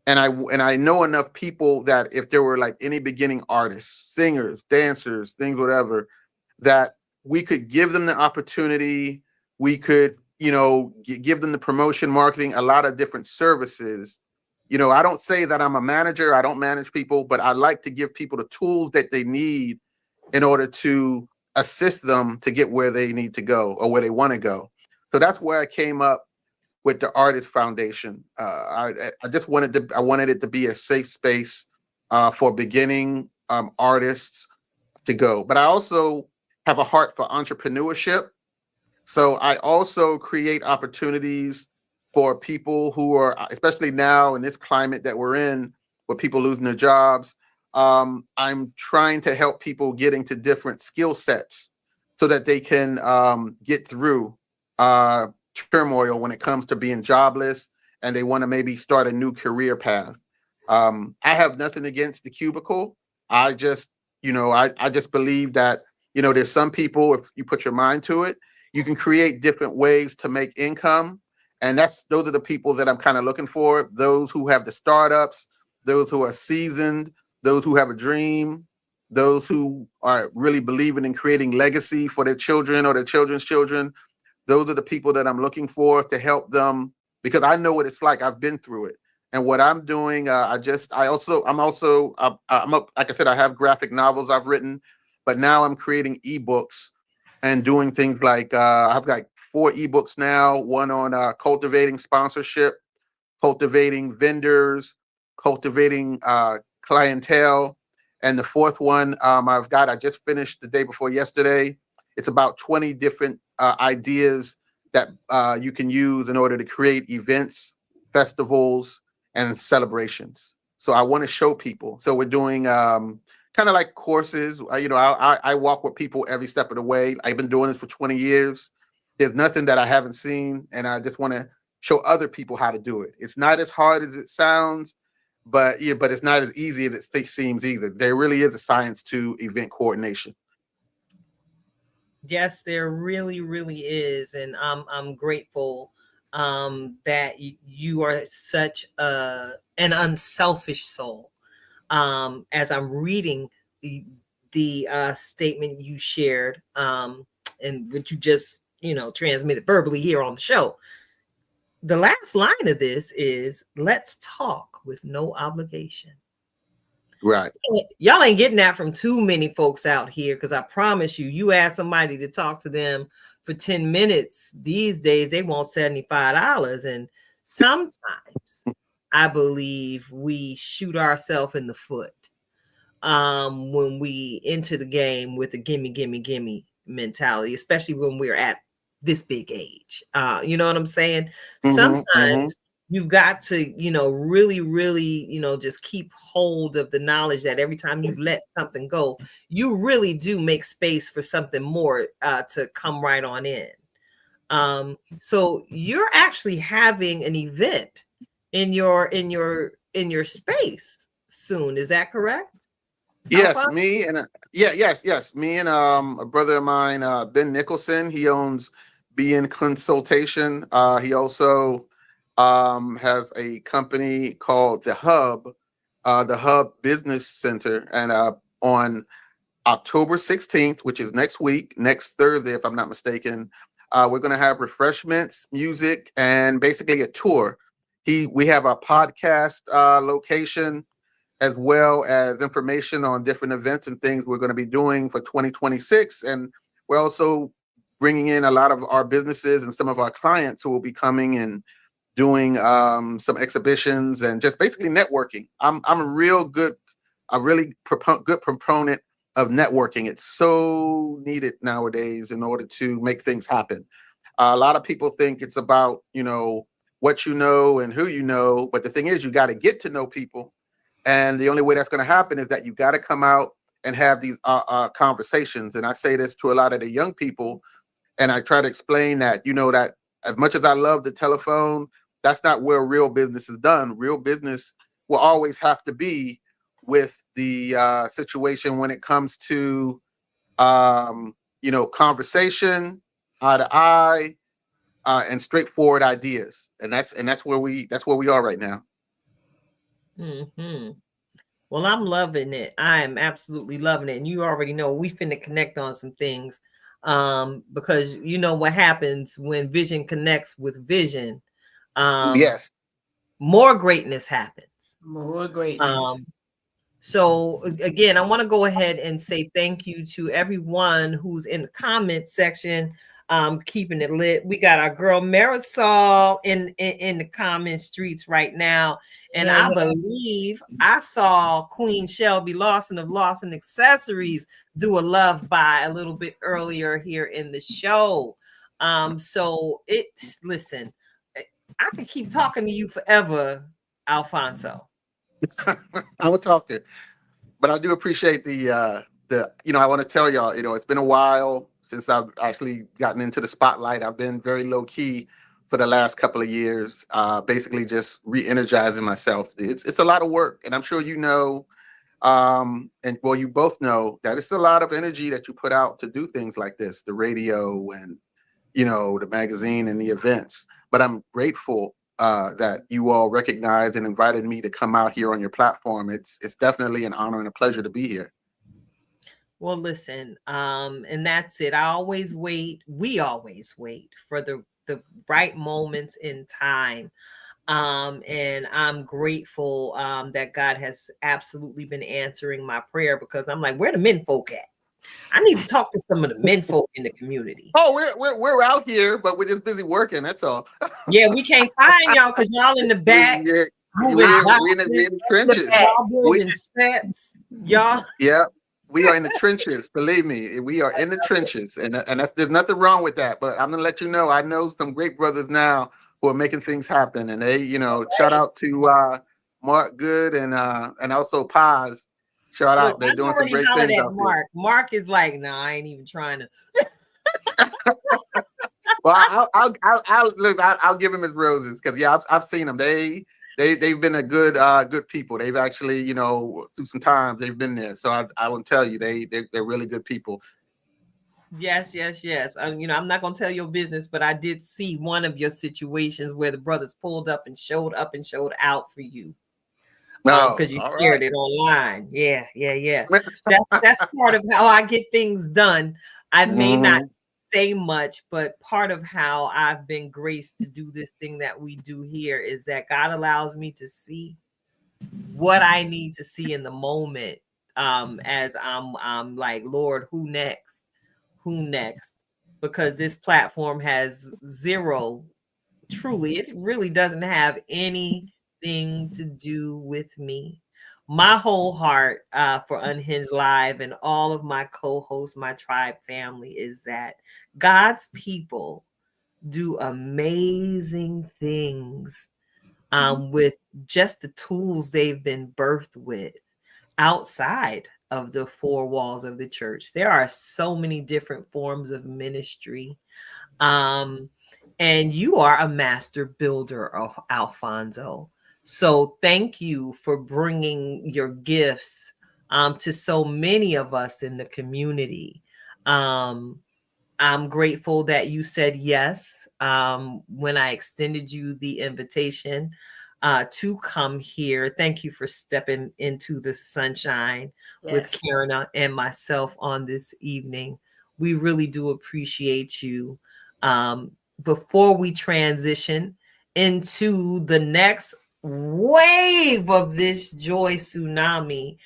And I know enough people that if there were like any beginning artists, singers, dancers, things, whatever, that we could give them the opportunity. We could, give them the promotion, marketing, a lot of different services. I don't say that I'm a manager. I don't manage people, but I like to give people the tools that they need in order to assist them to get where they need to go or where they want to go. So that's where I came up with the Artist Foundation. I wanted it to be a safe space for beginning artists to go. But I also have a heart for entrepreneurship. So I also create opportunities for people who are, especially now in this climate that we're in, with people losing their jobs. I'm trying to help people get into different skill sets so that they can get through turmoil when it comes to being jobless, and they want to maybe start a new career path. I have nothing against the cubicle. I just believe that, there's some people, if you put your mind to it, you can create different ways to make income. And those are the people that I'm kind of looking for. Those who have the startups, those who are seasoned, those who have a dream, those who are really believing in creating legacy for their children or their children's children. Those are the people that I'm looking for to help them, because I know what it's like. I've been through it. And what I'm doing, I'm up, like I said, I have graphic novels I've written, but now I'm creating ebooks and doing things like I've got 4 ebooks now, one on cultivating sponsorship, cultivating vendors, cultivating clientele. And the 4th one I just finished the day before yesterday. It's about 20 different ideas that you can use in order to create events, festivals, and celebrations. So I want to show people. So we're doing kind of like courses. I walk with people every step of the way. I've been doing this for 20 years. There's nothing that I haven't seen, and I just want to show other people how to do it. It's not as hard as it sounds, but it's not as easy as it seems either. There really is a science to event coordination. Yes, there really, really is, and I'm grateful that you are such an unselfish soul. As I'm reading the statement you shared, and what you just transmitted verbally here on the show, the last line of this is, "Let's talk with no obligation." Right. Y'all ain't getting that from too many folks out here, because I promise you ask somebody to talk to them for 10 minutes these days, they want $75. And sometimes I believe we shoot ourselves in the foot when we enter the game with a gimme mentality, especially when we're at this big age. You know what I'm saying? Sometimes you've got to, really, really, just keep hold of the knowledge that every time you let something go, you really do make space for something more to come right on in. So you're actually having an event in your space soon. Is that correct? Yes, Alfonsa? Me and a brother of mine, Ben Nicholson. He owns BN Consultation. He also has a company called the Hub Business Center, and on October 16th, which is next week, next Thursday, if I'm not mistaken, we're going to have refreshments, music, and basically a tour. We have a podcast location, as well as information on different events and things we're going to be doing for 2026. And we're also bringing in a lot of our businesses and some of our clients who will be coming and doing some exhibitions and just basically networking. I'm a really good proponent of networking. It's so needed nowadays in order to make things happen. A lot of people think it's about, what you know and who you know. But the thing is, you got to get to know people. And the only way that's going to happen is that you got to come out and have these conversations. And I say this to a lot of the young people, and I try to explain that, that as much as I love the telephone, that's not where real business is done. Real business will always have to be with the situation when it comes to, conversation, eye to eye, and straightforward ideas. And that's where we are right now. Mm-hmm. Well, I'm loving it. I am absolutely loving it. And you already know we finna connect on some things, because you know what happens when vision connects with vision. Yes. More greatness happens. More greatness. So again, I want to go ahead and say thank you to everyone who's in the comment section, keeping it lit. We got our girl Marisol in the comment streets right now. And I believe I saw Queen Shelby Lawson of Lawson Accessories do a love buy a little bit earlier here in the show. Listen, I could keep talking to you forever, Alfonso. I will talk to you, but I do appreciate the I want to tell y'all, it's been a while since I've actually gotten into the spotlight. I've been very low key for the last couple of years, basically just re-energizing myself. It's a lot of work, and I'm sure you both know that it's a lot of energy that you put out to do things like this, the radio and the magazine and the events. But I'm grateful that you all recognized and invited me to come out here on your platform. It's definitely an honor and a pleasure to be here. Well, listen, and that's it. We always wait for the right moments in time. And I'm grateful that God has absolutely been answering my prayer, because I'm like, where the men folk at? I need to talk to some of the men folk in the community. Oh, we're out here, but we're just busy working. That's all. Yeah, we can't find y'all because y'all in the back. We're Moving in the trenches. y'all building sets. Y'all. Yeah, we are in the trenches. Believe me, we are in the trenches, and there's nothing wrong with that. But I'm gonna let you know, I know some great brothers now who are making things happen, and they, shout out to Mark Good and also Paz. Shout Look, out, they're I've doing some already great hollered things at out Mark. Mark is like, nah, I ain't even trying to. Well, I'll give him his roses, because I've seen them. They've been a good people. They've actually, through some times they've been there. So I will tell you, they're really good people. Yes. I'm not gonna tell your business, but I did see one of your situations where the brothers pulled up and showed out for you. Because you shared it online. Yeah. That's part of how I get things done. I may not say much, but part of how I've been graced to do this thing that we do here is that God allows me to see what I need to see in the moment. As I'm like, Lord, who next? Because this platform has zero, truly, it really doesn't have anything to do with me. My whole heart for Unhinged Live and all of my co-hosts, my tribe family, is that God's people do amazing things with just the tools they've been birthed with outside of the four walls of the church. There are so many different forms of ministry. And you are a master builder, Alfonso. So thank you for bringing your gifts to so many of us in the community. I'm grateful that you said yes when I extended you the invitation to come here. Thank you for stepping into the sunshine with Karina and myself on this evening. We really do appreciate you. Before we transition into the next wave of this joy tsunami,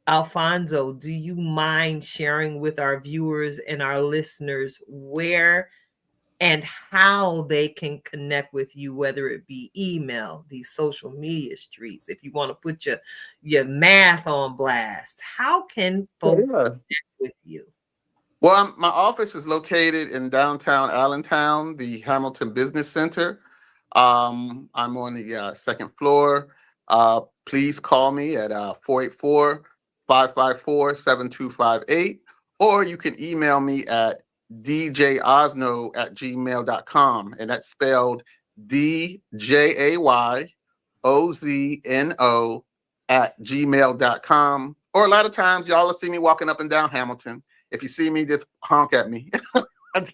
Alfonso, do you mind sharing with our viewers and our listeners where and how they can connect with you, whether it be email, these social media streets, if you want to put your math on blast? How can folks connect with you? Well, my office is located in downtown Allentown, the Hamilton Business Center. I'm on the second floor. Please call me at 484-554-7258, or you can email me at djozno@gmail.com, and that's spelled DJAYOZNO@gmail.com. Or a lot of times y'all will see me walking up and down Hamilton. If you see me, just honk at me.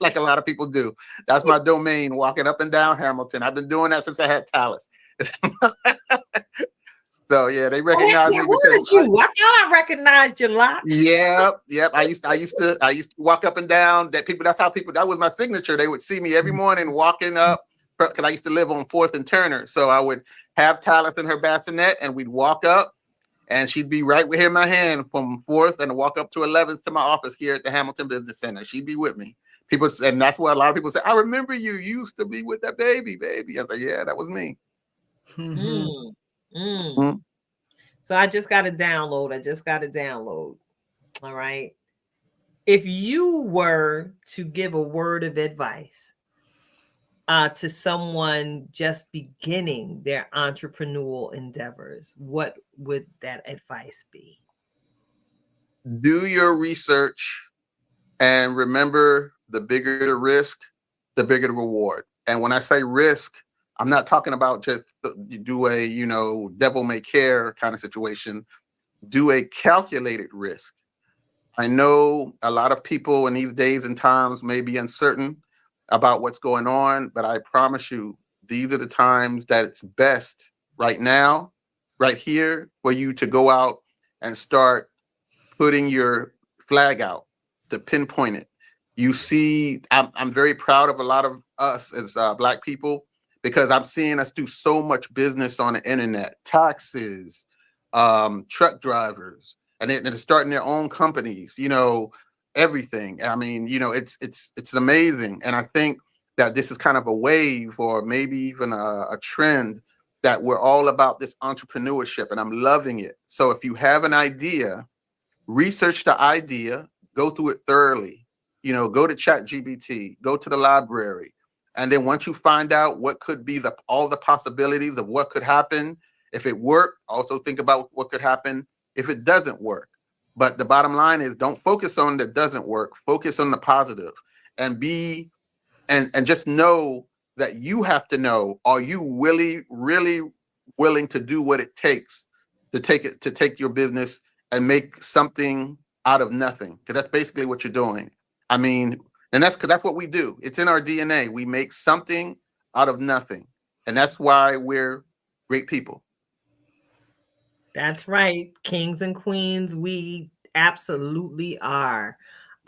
Like a lot of people do. That's my domain, walking up and down Hamilton. I've been doing that since I had Talus. So yeah, they recognize me. Because you? I thought I recognized your lot. Yep. I used to walk up and down. That was my signature. They would see me every morning walking up, because I used to live on 4th and Turner. So I would have Talus in her bassinet, and we'd walk up, and she'd be right here in my hand from 4th and walk up to 11th to my office here at the Hamilton Business Center. She'd be with me. And that's what a lot of people say, I remember you used to be with that baby. I was like, yeah, that was me. So I just got to download. All right. If you were to give a word of advice to someone just beginning their entrepreneurial endeavors, what would that advice be? Do your research, and remember, the bigger the risk, the bigger the reward. And when I say risk, I'm not talking about just you do a, devil may care kind of situation. Do a calculated risk. I know a lot of people in these days and times may be uncertain, about what's going on, but I promise you, these are the times that it's best right now, right here, for you to go out and start putting your flag out, to pinpoint it. You see, I'm very proud of a lot of us as Black people, because I'm seeing us do so much business on the internet, taxes, truck drivers, and they're starting their own companies, everything. I mean, it's amazing. And I think that this is kind of a wave, or maybe even a trend, that we're all about this entrepreneurship, and I'm loving it. So if you have an idea, research the idea, go through it thoroughly, go to ChatGPT, go to the library. And then once you find out what could be all the possibilities of what could happen, if it worked, also think about what could happen if it doesn't work. But the bottom line is, don't focus on that doesn't work, focus on the positive, and and just know that you have to know, are you really willing to do what it takes to take your business and make something out of nothing? Because that's basically what you're doing. I mean, and that's what we do. It's in our DNA. We make something out of nothing. And that's why we're great people. That's right. Kings and queens, we absolutely are.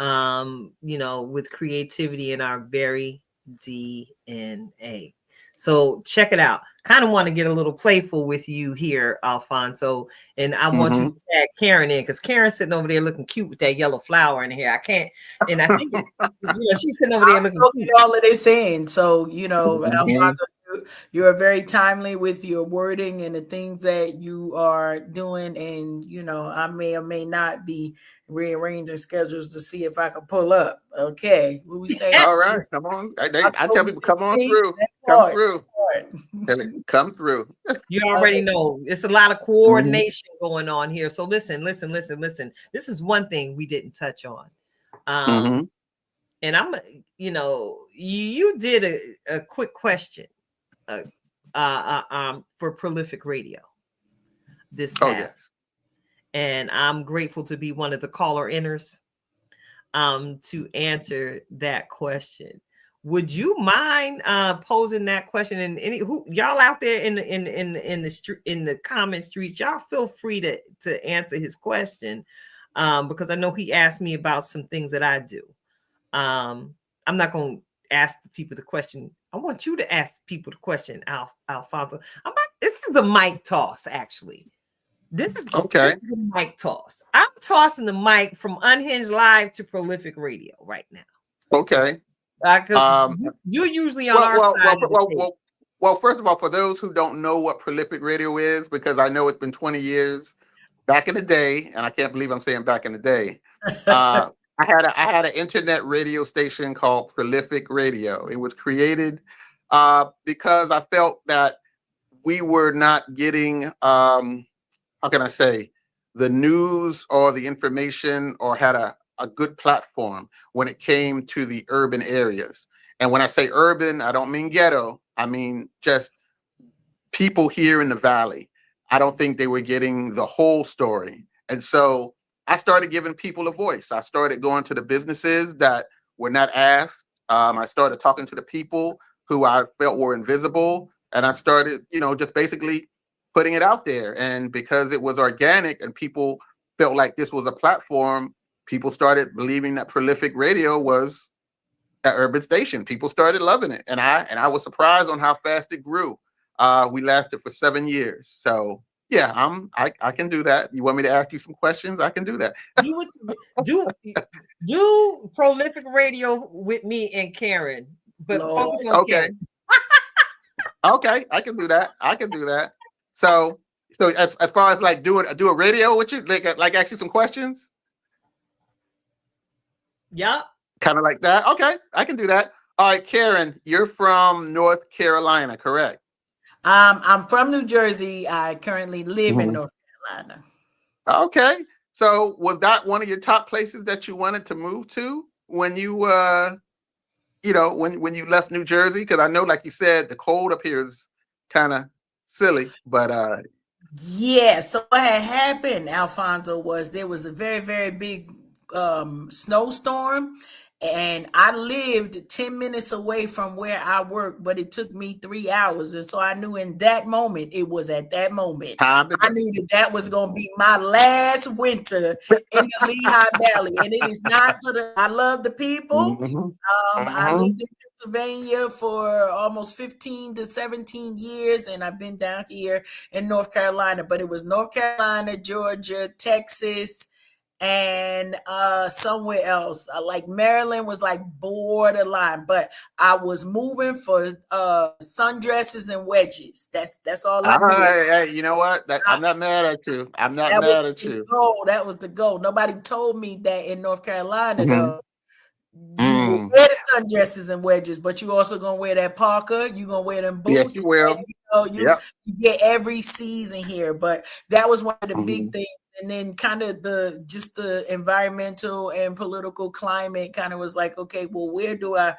With creativity in our very DNA. So check it out. Kind of want to get a little playful with you here, Alfonso. And I want you to tag Karen in, because Karen's sitting over there looking cute with that yellow flower in her hair. I can't. And I think she's sitting over there looking cute. All that they're saying. So, Alfonso, you are very timely with your wording and the things that you are doing. And, I may or may not be rearranging schedules to see if I can pull up. Okay. What we say? All right. Come on. I tell people, come on through. Come through. Come through. You already know it's a lot of coordination going on here. So listen. This is one thing we didn't touch on. And I'm, you did a quick question for Prolific Radio this past. Oh, yes. And I'm grateful to be one of the caller inners to answer that question. Would you mind posing that question? And y'all out there in the comment streets, y'all feel free to answer his question, because I know he asked me about some things that I do. I'm not going to ask the people the question. I want you to ask the people the question, Alfonso. This is the mic toss, actually. This is a mic toss. I'm tossing the mic from Unhinged Live to Prolific Radio right now. Okay. You're usually on our side. Well, first of all, for those who don't know what Prolific Radio is, because I know it's been 20 years, back in the day, and I can't believe I'm saying back in the day, I had an internet radio station called Prolific Radio. It was created because I felt that we were not getting how can I say, the news or the information, or had a good platform when it came to the urban areas. And when I say urban, I don't mean ghetto. I mean just people here in the valley. I don't think they were getting the whole story. And so I started giving people a voice. I started going to the businesses that were not asked. I started talking to the people who I felt were invisible. And I started, just basically putting it out there. And because it was organic and people felt like this was a platform, people started believing that Prolific Radio was an urban station. People started loving it. And I was surprised on how fast it grew. We lasted for 7 years. So yeah, I can do that. You want me to ask you some questions? I can do that. do Prolific Radio with me and Karen, but focus on Karen. Okay, I can do that. So as far as like do a radio with you, like ask you some questions. Yeah. Kind of like that. Okay, I can do that. All right, Karen, you're from North Carolina, correct? I'm from New Jersey. I currently live in North Carolina. Okay. So was that one of your top places that you wanted to move to when you when you left New Jersey? Because I know, like you said, the cold up here is kind of silly, but yeah. So what had happened, Alfonso, was there was a very, very big snowstorm, And I lived 10 minutes away from where I worked, but it took me 3 hours. And so I knew in that moment, it was at that moment, Time to I go. knew that was going to be my last winter in the Lehigh Valley. And it is not for the, I love the people. I lived in Pennsylvania for almost 15 to 17 years, and I've been down here in North Carolina, but it was North Carolina, Georgia, Texas, and somewhere else. Like Maryland was like borderline, but I was moving for sundresses and wedges. That's all I knew. Hey, you know what? I'm not mad at you. I'm not mad at you. Goal. That was the goal. Nobody told me that in North Carolina, though. You will wear the sundresses and wedges, but you also gonna wear that parka. You gonna wear them boots. Yes, you will. And, you get every season here. But that was one of the big things. And then kind of the environmental and political climate kind of was like, okay, well, where do I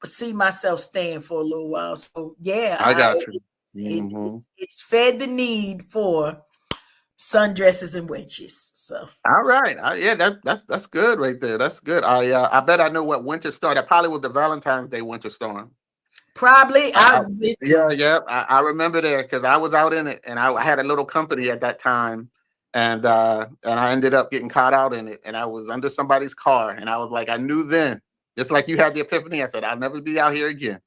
see myself staying for a little while? So yeah, I got you. It's fed the need for sundresses and wedges. So all right, that's good right there. That's good. I bet I know what winter storm. That probably was the Valentine's Day winter storm. Probably. I remember there because I was out in it, and I had a little company at that time, and I ended up getting caught out in it, and I was under somebody's car, and I was like, I knew then, just like you had the epiphany. I said, I'll never be out here again.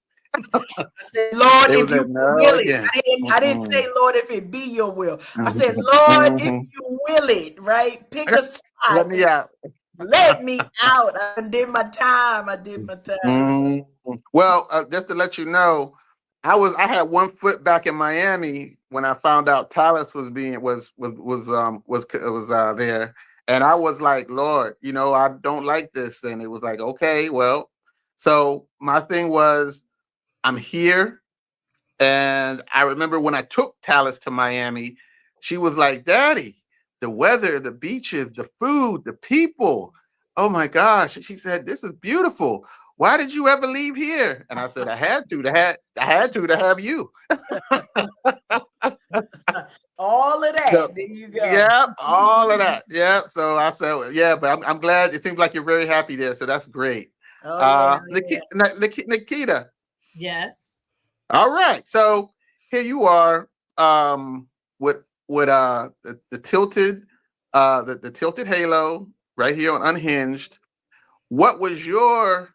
I said, Lord, if you will it. I didn't say, Lord, if it be your will. I said, Lord, if you will it, right? Pick a spot. Let me out. Let me out. I did my time. Well, just to let you know, I had one foot back in Miami when I found out Talis was there, and I was like, Lord, I don't like this, and it was like, okay, well, so my thing was, I'm here, and I remember when I took Talis to Miami, she was like, Daddy, the weather, the beaches, the food, the people, oh my gosh, she said, this is beautiful. Why did you ever leave here? And I said, I had to have you. All of that. So, there you go. Yeah, all of that. Yeah. So I said, yeah, but I'm glad. It seems like you're very happy there. So that's great. Nikita. Yes. All right. So here you are with the tilted the tilted halo right here on Unhinged. What was your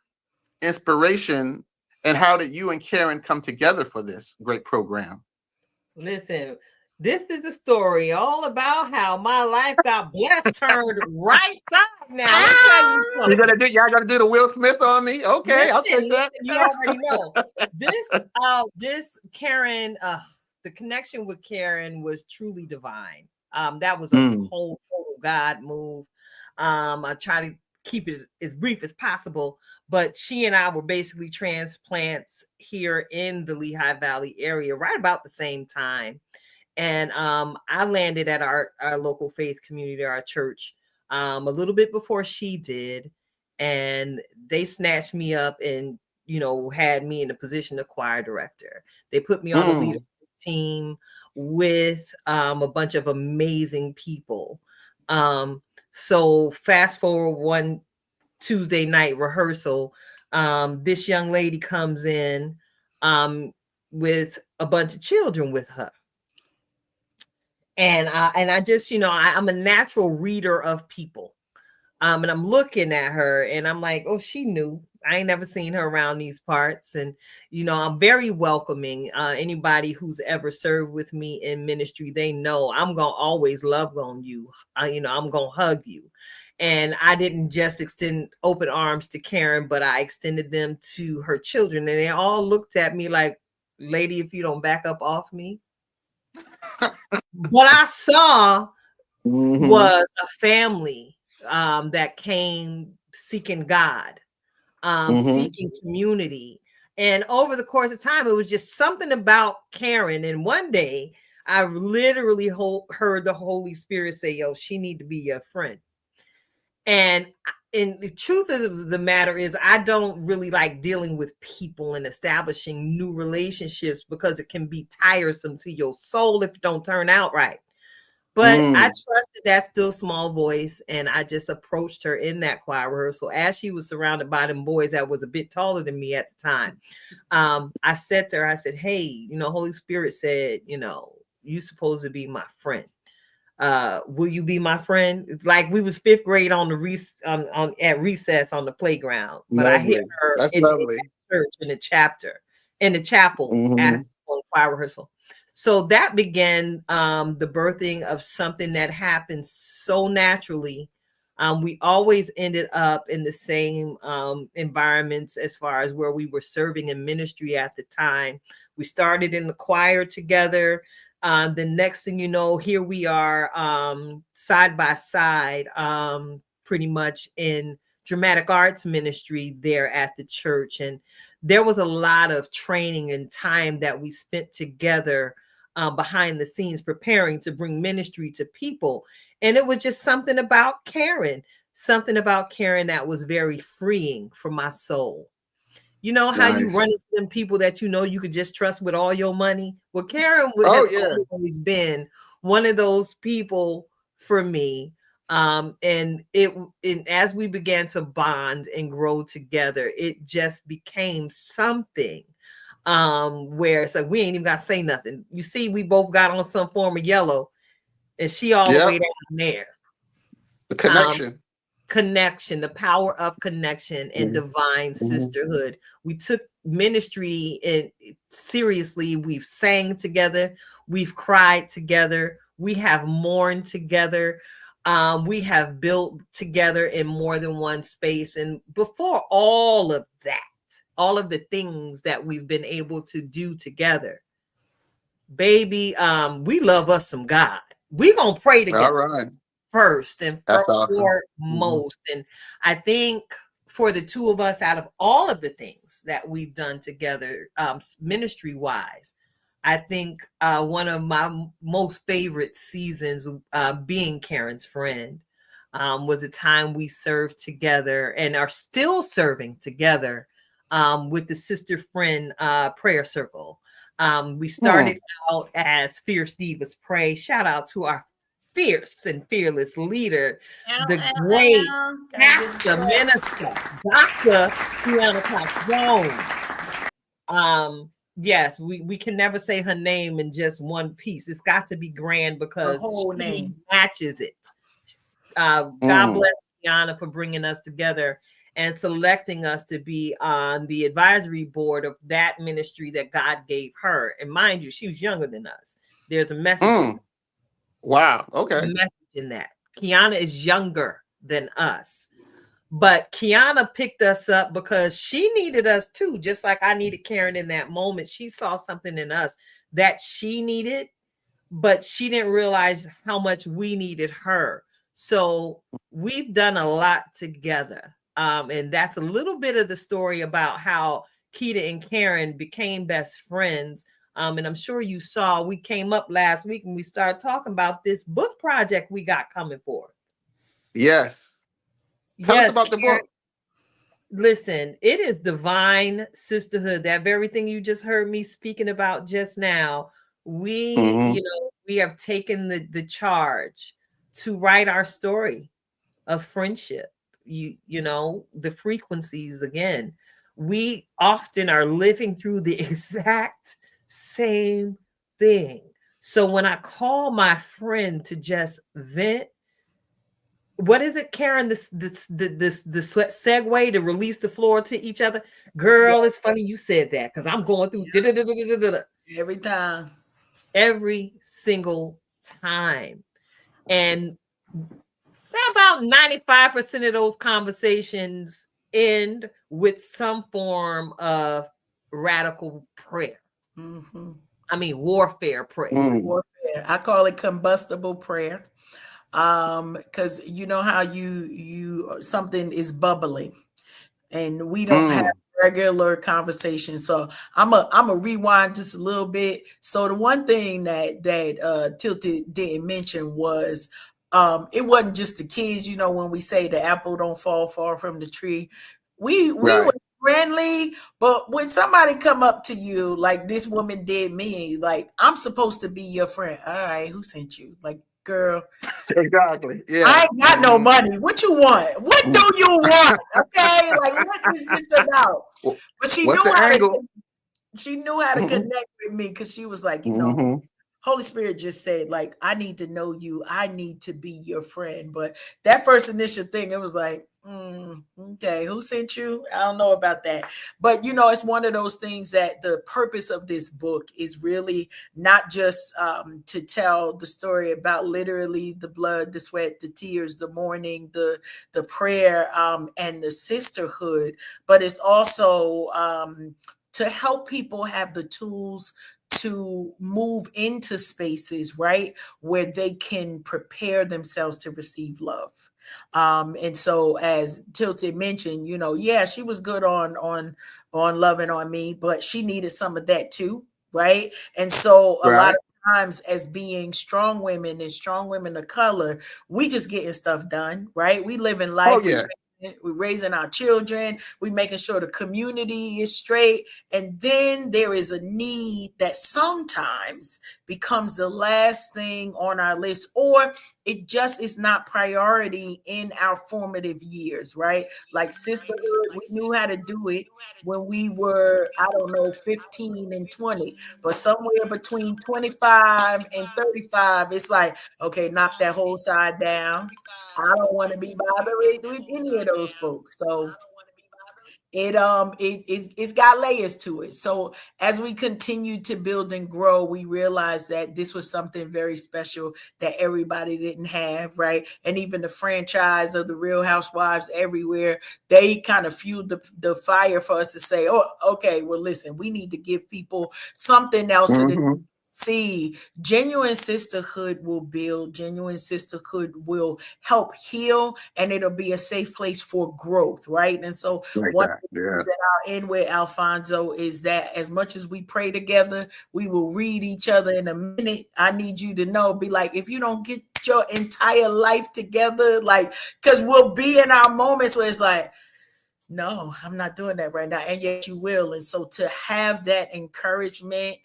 inspiration, and how did you and Karen come together for this great program? Listen, this is a story all about how my life got blessed turned right side now. Y'all gonna do the Will Smith on me? Okay, I'll take that. You already know. This Karen, the connection with Karen was truly divine. That was a total God move. I try to keep it as brief as possible, but she and I were basically transplants here in the Lehigh Valley area right about the same time. And I landed at our local faith community, our church, a little bit before she did. And they snatched me up and, had me in the position of choir director. They put me on the leadership team with a bunch of amazing people. So fast forward one Tuesday night rehearsal, this young lady comes in with a bunch of children with her. And I just, I'm a natural reader of people. And I'm looking at her and I'm like, oh, she knew. I ain't never seen her around these parts. And, I'm very welcoming. Anybody who's ever served with me in ministry, they know I'm going to always love on you. I'm going to hug you. And I didn't just extend open arms to Karen, but I extended them to her children. And they all looked at me like, lady, if you don't back up off me. What I saw was a family that came seeking God, seeking community. And over the course of time, it was just something about Karen. And one day I literally heard the Holy Spirit say, yo, she need to be your friend. And the truth of the matter is, I don't really like dealing with people and establishing new relationships because it can be tiresome to your soul if it don't turn out right. But I trusted that still small voice, and I just approached her in that choir rehearsal as she was surrounded by them boys that was a bit taller than me at the time. I said to her, I said, hey, you know, Holy Spirit said, you know, you supposed to be my friend. Will you be my friend? It's like we was fifth grade on the at recess on the playground, but I hit Lovely. her That's in lovely. church in the chapel at choir rehearsal. So that began the birthing of something that happened so naturally. We always ended up in the same environments as far as where we were serving in ministry at the time. We started in the choir together. The next thing you know, here we are side by side, pretty much in dramatic arts ministry there at the church. And there was a lot of training and time that we spent together behind the scenes preparing to bring ministry to people. And it was just something about Karen that was very freeing for my soul. You know how you run into them people that you know you could just trust with all your money? Well, Karen has always been one of those people for me. And as we began to bond and grow together, it just became something where it's like we ain't even got to say nothing. You see, we both got on some form of yellow, and she all the way down there. The connection. The power of connection and divine sisterhood. We took ministry seriously. We've sang together. We've cried together. We have mourned together. We have built together in more than one space. And before all of that, all of the things that we've been able to do together, baby, we love us some God. We gonna pray together. All right. First and foremost. Awesome. And I think for the two of us, out of all of the things that we've done together, ministry wise, I think one of my most favorite seasons being Karen's friend was a time we served together and are still serving together with the Sister Friend prayer circle. We started out as Fierce Divas Pray. Shout out to our fierce and fearless leader, the great pastor, minister, Dr. Kiana Jones. Yes, we can never say her name in just one piece. It's got to be grand because she matches it. God bless Kiana for bringing us together and selecting us to be on the advisory board of that ministry that God gave her. And mind you, she was younger than us. There's a message. Wow. Okay. Message in that. Kiana is younger than us, but Kiana picked us up because she needed us too, just like I needed Karen in that moment. She saw something in us that she needed, but she didn't realize how much we needed her. So we've done a lot together. And that's a little bit of the story about how Keita and Karen became best friends. And I'm sure you saw we came up last week and we started talking about this book project we got coming forth. Yes. Tell us about the book. Listen, it is divine sisterhood. That very thing you just heard me speaking about just now. We, we have taken the charge to write our story of friendship. You know, the frequencies again. We often are living through the exact same thing. So when I call my friend to just vent, what is it, Karen? This segue to release the floor to each other. Girl, it's funny you said that because I'm going through every single time. And about 95% of those conversations end with some form of radical prayer. I mean, warfare prayer. Warfare. I call it combustible prayer. Because you know how you something is bubbling and we don't have regular conversation. So I'm a rewind just a little bit. So the one thing that Tilted didn't mention was it wasn't just the kids. You know, when we say the apple don't fall far from the tree, we were friendly, but when somebody come up to you like this woman did me, like I'm supposed to be your friend. All right, who sent you? Like, girl, Exactly. Yeah. I ain't got no money. What you want? What do you want? Okay, like what is this about? But she What's knew the how angle? to connect with me because she was like, Holy Spirit just said, like, I need to know you. I need to be your friend. But that first initial thing, it was like, okay, who sent you? I don't know about that. But, it's one of those things that the purpose of this book is really not just to tell the story about literally the blood, the sweat, the tears, the mourning, the prayer, and the sisterhood, but it's also to help people have the tools to move into spaces, right, where they can prepare themselves to receive love. And so, as Tilted mentioned, she was good on loving on me, but she needed some of that too, right? And so, a lot of times, as being strong women and strong women of color, we just getting stuff done, right? We live in life. Oh, yeah. We're raising our children. We're making sure the community is straight. And then there is a need that sometimes becomes the last thing on our list, or it just is not priority in our formative years, right? Like sisterhood, we knew how to do it when we were, 15 and 20. But somewhere between 25 and 35, it's like, okay, knock that whole side down. I don't want to be bothered with any of those folks. So it's got layers to it. So as we continue to build and grow, we realize that this was something very special that everybody didn't have, right? And even the franchise of the Real Housewives everywhere, they kind of fueled the fire for us to say, oh, okay, well, listen, we need to give people something else so that see, genuine sisterhood will build, genuine sisterhood will help heal, and it'll be a safe place for growth, right? And so one of the things that I'll end with, Alfonso, is that as much as we pray together, we will read each other in a minute. I need you to know, be like, if you don't get your entire life together, like, because we'll be in our moments where it's like, no, I'm not doing that right now. And yet you will. And so to have that encouragement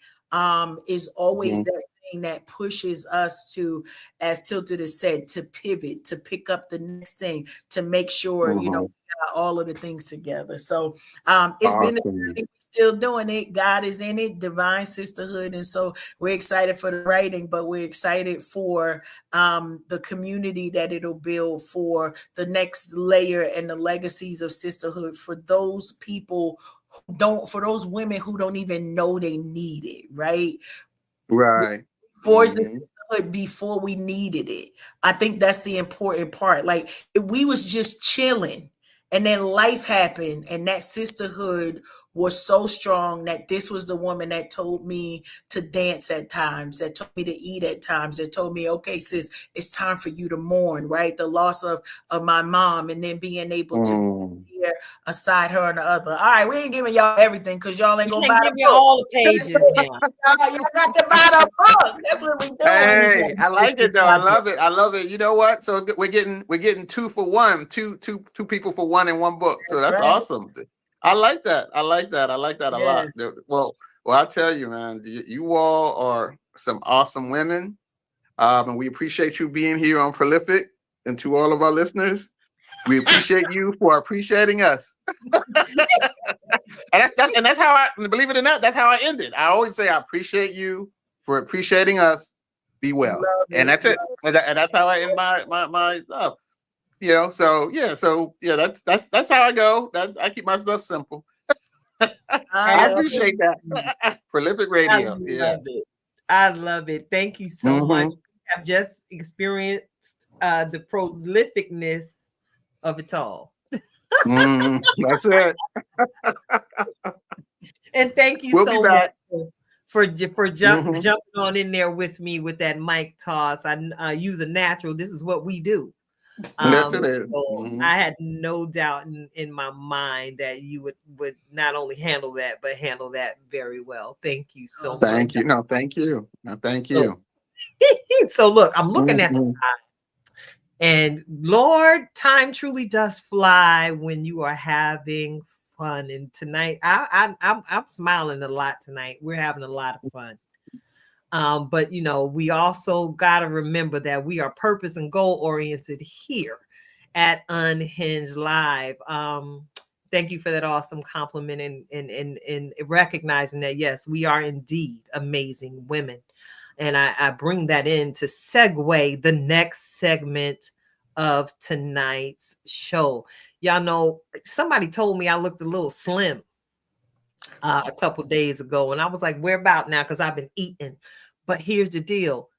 is always that thing that pushes us to, as Tilted has said, to pivot, to pick up the next thing, to make sure, we got all of the things together. So it's been a journey. We're still doing it. God is in it, divine sisterhood. And so we're excited for the writing, but we're excited for the community that it'll build, for the next layer and the legacies of sisterhood, for those people for those women who don't even know they need it, right? Right. Forged the sisterhood before we needed it. I think that's the important part. Like, if we was just chilling and then life happened and that sisterhood was so strong that this was the woman that told me to dance at times, that told me to eat at times, that told me, okay, sis, it's time for you to mourn, right? The loss of my mom, and then being able to hear aside her and the other. All right, we ain't giving y'all everything because y'all ain't gonna buy the book. All the pages now. Y'all got to buy the book. That's what we doing. Hey, I like it though. I love it. I love it. You know what? So we're getting 2 for 1, two people for one in one book. So that's awesome. I like that. I like that a lot. Well, I tell you, man, you all are some awesome women. And we appreciate you being here on Prolific. And to all of our listeners, we appreciate you for appreciating us. and that's how I, believe it or not, that's how I ended. I always say I appreciate you for appreciating us. Be well. And that's it. And that's how I end my stuff. So that's how I go. I keep my stuff simple. I appreciate that. Prolific Radio. I love it. Thank you so much. I've just experienced the prolificness of it all. That's it. And thank you so much for jumping on in there with me with that mic toss. I use a natural. This is what we do. Yes, it is. So I had no doubt in my mind that you would not only handle that, but handle that very well. Thank you so much. Thank you. No, thank you. No, thank you. So look, I'm looking at the time. And Lord, time truly does fly when you are having fun. And tonight, I'm smiling a lot tonight. We're having a lot of fun. But we also got to remember that we are purpose and goal oriented here at Unhinged Live. Thank you for that awesome compliment and recognizing that, yes, we are indeed amazing women. And I bring that in to segue the next segment of tonight's show. Y'all know, somebody told me I looked a little slim a couple days ago, and I was like, where about now? Because I've been eating. But here's the deal.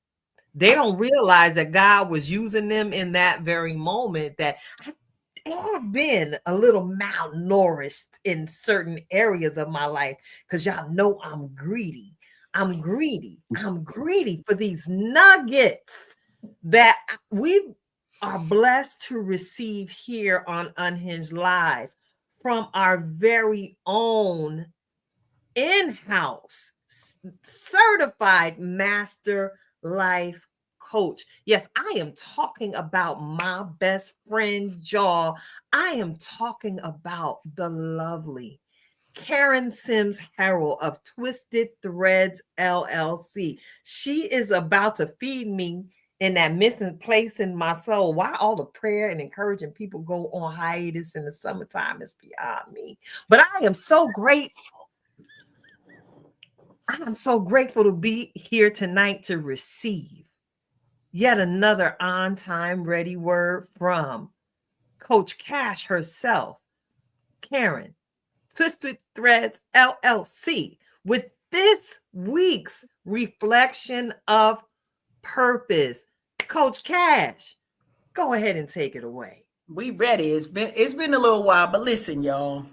They don't realize that God was using them in that very moment, that I've been a little malnourished in certain areas of my life, because y'all know I'm greedy. I'm greedy for these nuggets that we are blessed to receive here on Unhinged Live from our very own in-house certified master life coach. Yes, I am talking about my best friend Jaw. I am talking about the lovely Karen Sims Harrell of Twisted Threads LLC. She is about to feed me in that missing place in my soul. Why all the prayer and encouraging people go on hiatus in the summertime is beyond me. But I am so grateful. I am so grateful to be here tonight to receive yet another on-time ready word from Coach Cash herself, Karen, Twisted Threads LLC, with this week's reflection of purpose. Coach Cash, go ahead and take it away. We ready. It's been a little while, but listen, y'all,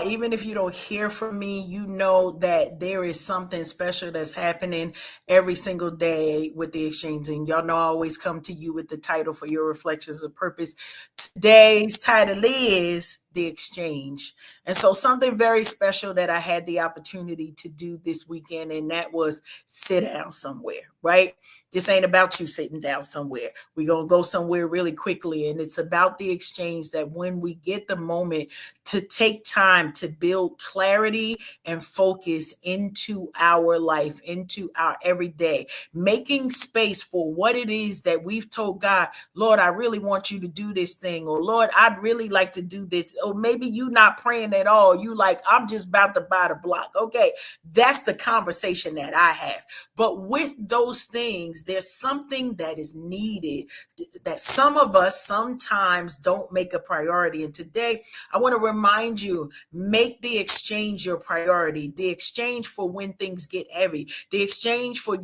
even if you don't hear from me, you know that there is something special that's happening every single day with the exchange. And y'all know I always come to you with the title for your reflections of purpose. Today's title is The Exchange. And so something very special that I had the opportunity to do this weekend, and that was sit down somewhere, right? This ain't about you sitting down somewhere. We're going to go somewhere really quickly. And it's about the exchange, that when we get the moment to take time to build clarity and focus into our life, into our everyday, making space for what it is that we've told God, Lord, I really want you to do this thing, or Lord, I'd really like to do this. Or maybe you not praying at all. You like, I'm just about to buy the block. Okay, that's the conversation that I have. But with those things, there's something that is needed that some of us sometimes don't make a priority. And today, I want to remind you, make the exchange your priority. The exchange for when things get heavy. The exchange for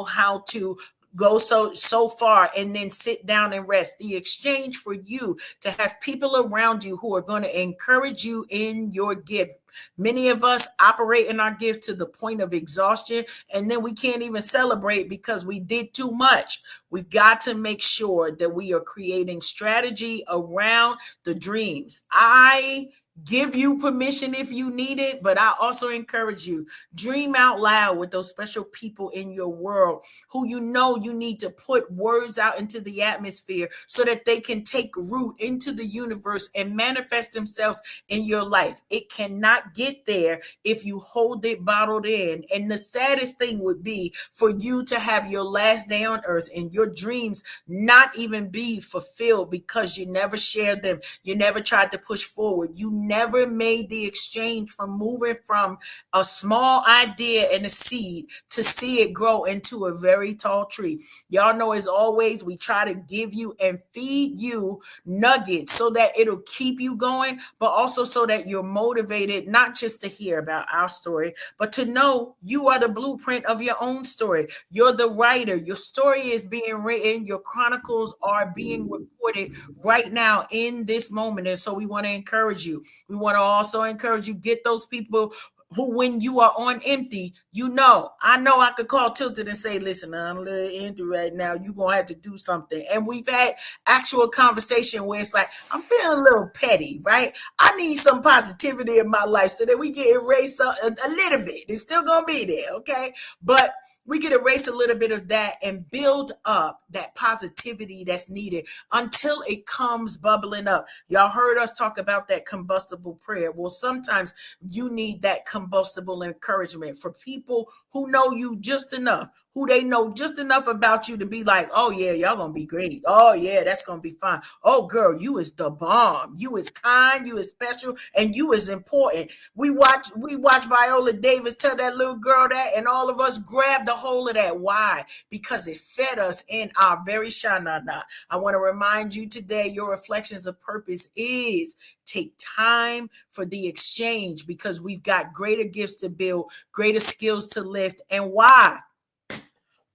how to go so far and then sit down and rest. The exchange for you to have people around you who are going to encourage you in your gift. Many of us operate in our gift to the point of exhaustion, and then we can't even celebrate because we did too much. We've got to make sure that we are creating strategy around the dreams. I give you permission if you need it, but I also encourage you, dream out loud with those special people in your world who you need to put words out into the atmosphere so that they can take root into the universe and manifest themselves in your life. It cannot get there if you hold it bottled in. And the saddest thing would be for you to have your last day on earth and your dreams not even be fulfilled because you never shared them. You never tried to push forward. You never made the exchange from moving from a small idea and a seed to see it grow into a very tall tree. Y'all know, as always, we try to give you and feed you nuggets so that it'll keep you going, but also so that you're motivated, not just to hear about our story, but to know you are the blueprint of your own story. You're the writer. Your story is being written. Your chronicles are being recorded right now in this moment. And so we want to encourage you. We want to also encourage you, get those people who, when you are on empty, I know I could call Tilted and say, listen, I'm a little empty right now. You're going to have to do something. And we've had actual conversation where it's like, I'm feeling a little petty, right? I need some positivity in my life so that we can erase a little bit. It's still going to be there, okay? But we can erase a little bit of that and build up that positivity that's needed until it comes bubbling up. Y'all heard us talk about that combustible prayer. Well, sometimes you need that incombustible encouragement for people who know you just enough, who they know just enough about you to be like, oh yeah, y'all gonna be great. Oh yeah, that's gonna be fine. Oh girl, you is the bomb. You is kind, you is special, and you is important. We watch Viola Davis tell that little girl that, and all of us grabbed a hold of that. Why? Because it fed us in our very shanana. I want to remind you today, your reflections of purpose is take time for the exchange, because we've got greater gifts to build, greater skills to lift. And why?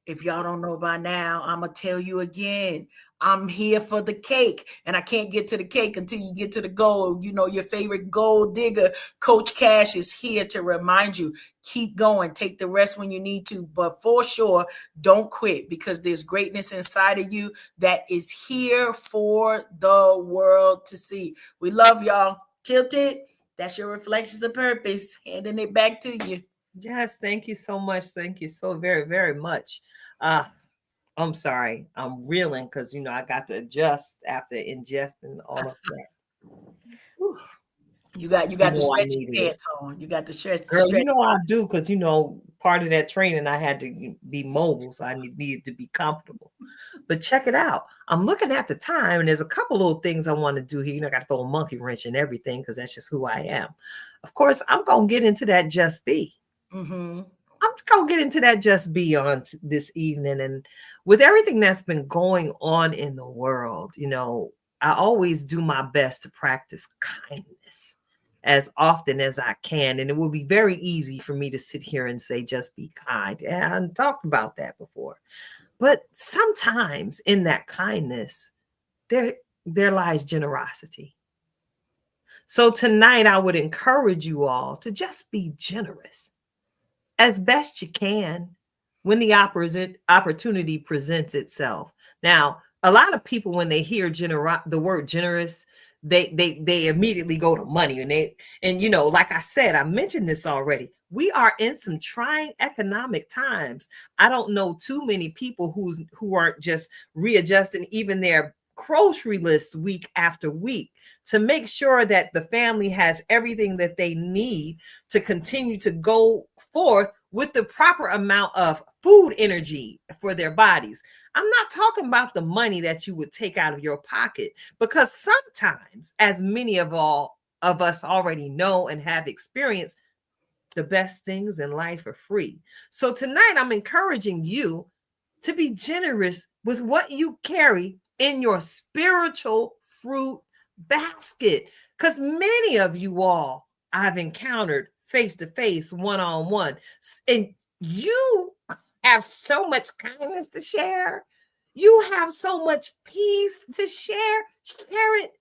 If y'all don't know by now, I'm going to tell you again. I'm here for the cake, and I can't get to the cake until you get to the gold. You know, your favorite gold digger, Coach Cash, is here to remind you, keep going, take the rest when you need to, but for sure, don't quit, because there's greatness inside of you that is here for the world to see. We love y'all. Tilted, that's your reflections of purpose. Handing it back to you. Yes, thank you so much. Thank you so very, very much. I'm sorry, I'm reeling because I got to adjust after ingesting all of that. Whew. You got to stretch your pants on. You got to stretch. Girl, I do, because part of that training I had to be mobile, so I needed to be comfortable. But check it out. I'm looking at the time, and there's a couple little things I want to do here. I got to throw a monkey wrench in everything, because that's just who I am. Of course, I'm gonna get into that just be. Mm-hmm. I'm going to get into that just be on this evening. And with everything that's been going on in the world, I always do my best to practice kindness as often as I can. And it will be very easy for me to sit here and say, just be kind. And I've talked about that before. But sometimes in that kindness, there lies generosity. So tonight, I would encourage you all to just be generous as best you can when the opportunity presents itself. Now, a lot of people, when they hear the word generous, they immediately go to money, and like I said, I mentioned this already. We are in some trying economic times. I don't know too many people who aren't just readjusting even their grocery list week after week to make sure that the family has everything that they need to continue to go forth with the proper amount of food energy for their bodies. I'm not talking about the money that you would take out of your pocket, because sometimes, as many of us already know and have experienced, the best things in life are free. So tonight, I'm encouraging you to be generous with what you carry in your spiritual fruit basket, because many of you all I've encountered face to face, one-on-one, and you have so much kindness to share. You have so much peace to share. Share it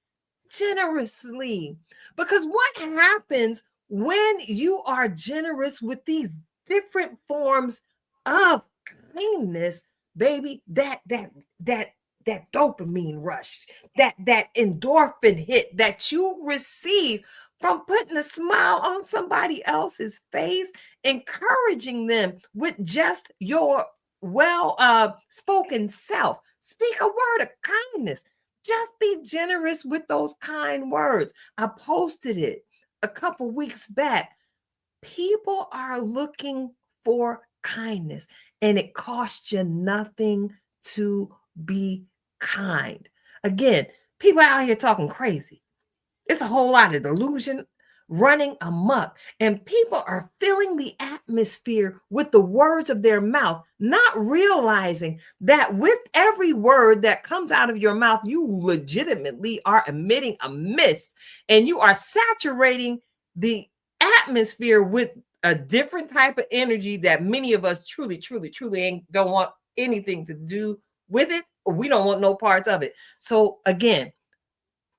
generously, because what happens when you are generous with these different forms of kindness, baby, that dopamine rush, that endorphin hit that you receive from putting a smile on somebody else's face, encouraging them with just your spoken self. Speak a word of kindness. Just be generous with those kind words. I posted it a couple weeks back. People are looking for kindness, and it costs you nothing to be kind. Again, people out here talking crazy. It's a whole lot of delusion running amok, and people are filling the atmosphere with the words of their mouth, not realizing that with every word that comes out of your mouth, you legitimately are emitting a mist, and you are saturating the atmosphere with a different type of energy that many of us truly don't want anything to do with it. We don't want no parts of it. So again,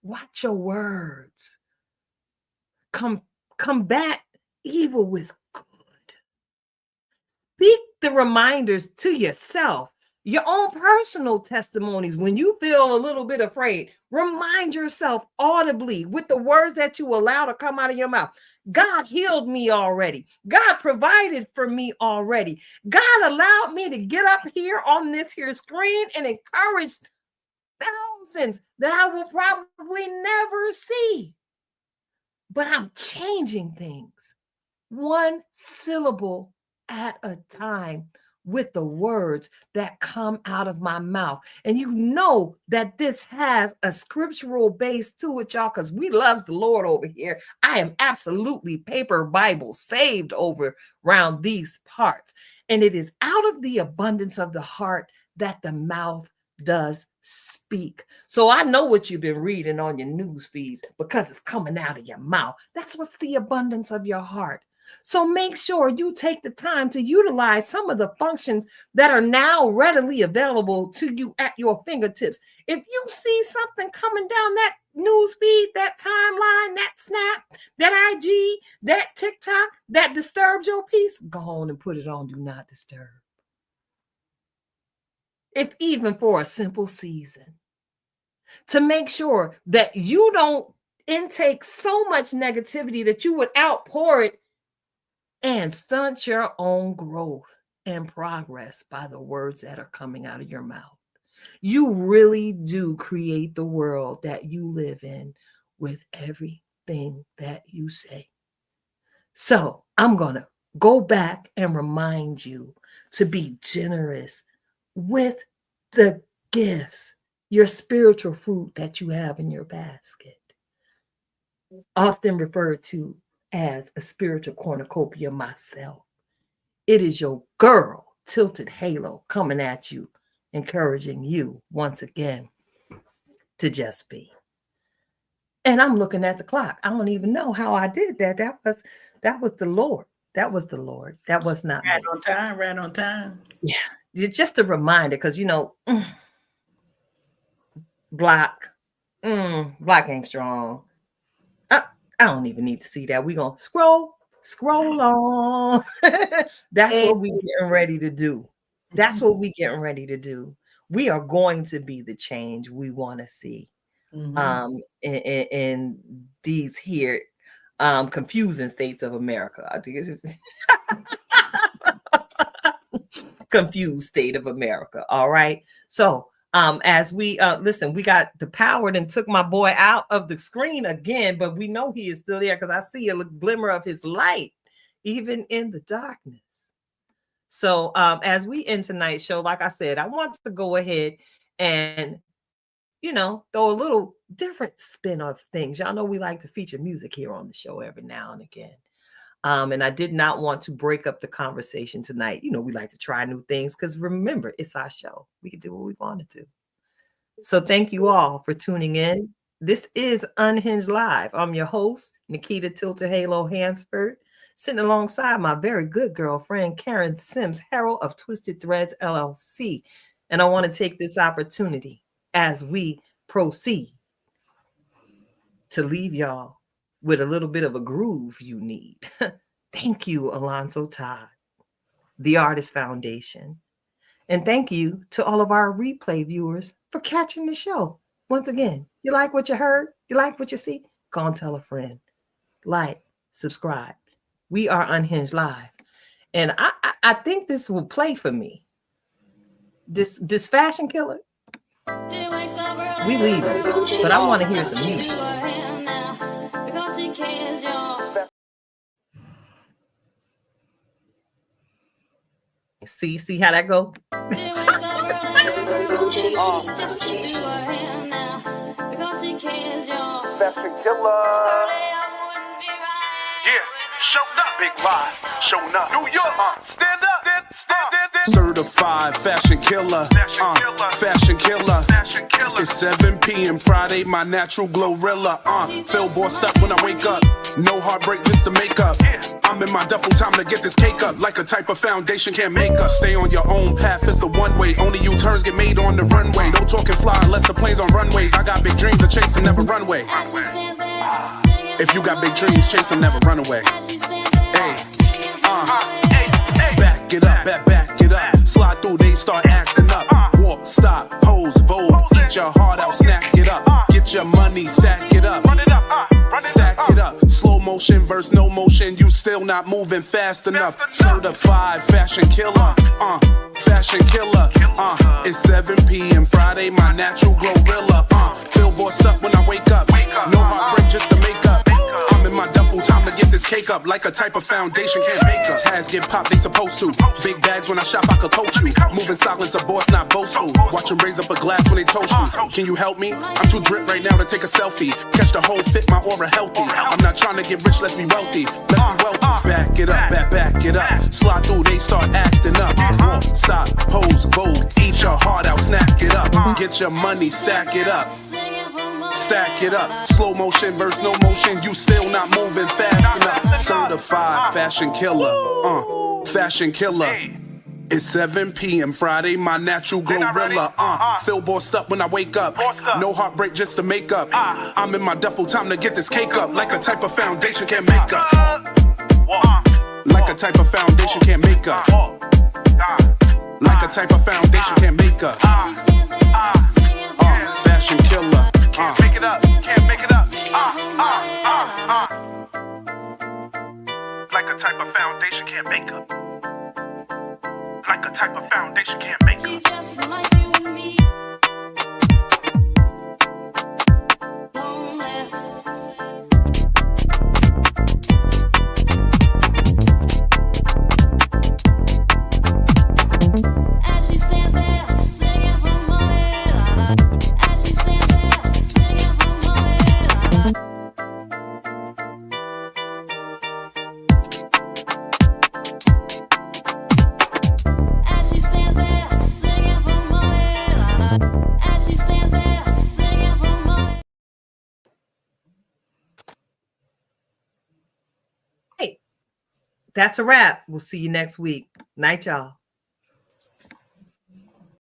watch your words. Combat evil with good. Speak the reminders to yourself, your own personal testimonies. When you feel a little bit afraid, remind yourself audibly with the words that you allow to come out of your mouth. God healed me already. God provided for me already. God allowed me to get up here on this here screen and encourage thousands that I will probably never see. But I'm changing things one syllable at a time with the words that come out of my mouth. And you know that this has a scriptural base to it, y'all, because we love the Lord over here. I am absolutely paper Bible saved over around these parts. And it is out of the abundance of the heart that the mouth does speak. So I know what you've been reading on your news feeds because it's coming out of your mouth. That's what's the abundance of your heart. So make sure you take the time to utilize some of the functions that are now readily available to you at your fingertips. If you see something coming down that news feed, that timeline, that Snap, that IG, that TikTok, that disturbs your peace, go on and put it on Do Not Disturb. If even for a simple season, to make sure that you don't intake so much negativity that you would outpour it and stunt your own growth and progress by the words that are coming out of your mouth. You really do create the world that you live in with everything that you say. So I'm going to go back and remind you to be generous with the gifts, your spiritual fruit that you have in your basket, often referred to as a spiritual cornucopia myself. It is your girl, Tilted Halo, coming at you, encouraging you once again to just be. And I'm looking at the clock. I don't even know how I did that. That was the Lord. That was the Lord. That was not right me. on time. Right on time. Yeah, just a reminder, because block ain't strong. I don't even need to see that. We're going to scroll on. That's what we're getting ready to do. That's what we're getting ready to do. We are going to be the change we want to see in these here confusing states of America. I think it's confused state of America. All right. So as we listen, we got the power and took my boy out of the screen again, but we know he is still there because I see a glimmer of his light even in the darkness. So as we end tonight's show, like I said, I want to go ahead and throw a little different spin of things. Y'all know we like to feature music here on the show every now and again. And I did not want to break up the conversation tonight. We like to try new things because remember, it's our show. We can do what we want to do. So thank you all for tuning in. This is Unhinged Live. I'm your host, Nikita Tilted Halo Hansford, sitting alongside my very good girlfriend, Karen Sims Harrell of Twisted Threads, LLC. And I want to take this opportunity as we proceed to leave y'all with a little bit of a groove you need. Thank you, Alfonsa, Todd, the Artist Foundation. And thank you to all of our replay viewers for catching the show. Once again, you like what you heard? You like what you see? Go and tell a friend. Like, subscribe. We are Unhinged Live. And I think this will play for me. This fashion killer, we leave it, but I want to hear some music. See how that go? Fashion killer. Yeah, showed up, big vibe. Showing up. New York, stand up. Certified fashion killer. Fashion killer. It's 7 p.m. Friday, my natural glorilla. Feel bossed up when I wake up. No heartbreak, just to make up. I'm in my duffel, time to get this cake up. Like a type of foundation can't make us. Stay on your own path, it's a one-way. Only U-turns get made on the runway. No talking fly unless the plane's on runways. I got big dreams to chase and never run away. If you got big dreams, chase them, never run away. Hey, back it up, back it up. Slide through, they start acting up. Walk, stop, pose, vogue. Eat your heart out, snack it up. Get your money, stack it up. Stack it up, slow motion versus no motion. You still not moving fast enough. Certified fashion killer, fashion killer. It's 7 p.m. Friday, my natural glorilla. Feel bossed up when I wake up. No heartbreak, just to make up. I'm in my duffel, time to get this cake up like a type of foundation can't make up. Tags get popped, they supposed to. Big bags when I shop, I could coach you. Moving silence, a boss, not boastful. Watch them raise up a glass when they toast you. Can you help me? I'm too drip right now to take a selfie. Catch the whole fit, my aura healthy. I'm not trying to get rich, let's be wealthy. Let's be wealthy. Back it up, back it up. Slide through, they start acting up. Walk, stop, pose, vogue. Eat your heart out, snack it up. Get your money, stack it up. Stack it up. Slow motion versus no motion. You still not moving fast enough. Certified fashion killer. Fashion killer. It's 7 p.m. Friday, my natural glorilla. Feel bossed up when I wake up. No heartbreak just to make up. I'm in my duffel, time to get this cake up. Like a type of foundation can't make up. Like a type of foundation can't make up. Like a type of foundation can't make up. Fashion killer. Can't make it up. Can't make it up. Like a type of foundation can't make up. Like a type of foundation can't make up. Just like you and me. Don't listen. As she stands there singing for money, la la. As she stands there singing for money, la la. As she stands there singing for money, la la. As she stands there singing for money. Hey, that's a wrap. We'll see you next week. Night, y'all.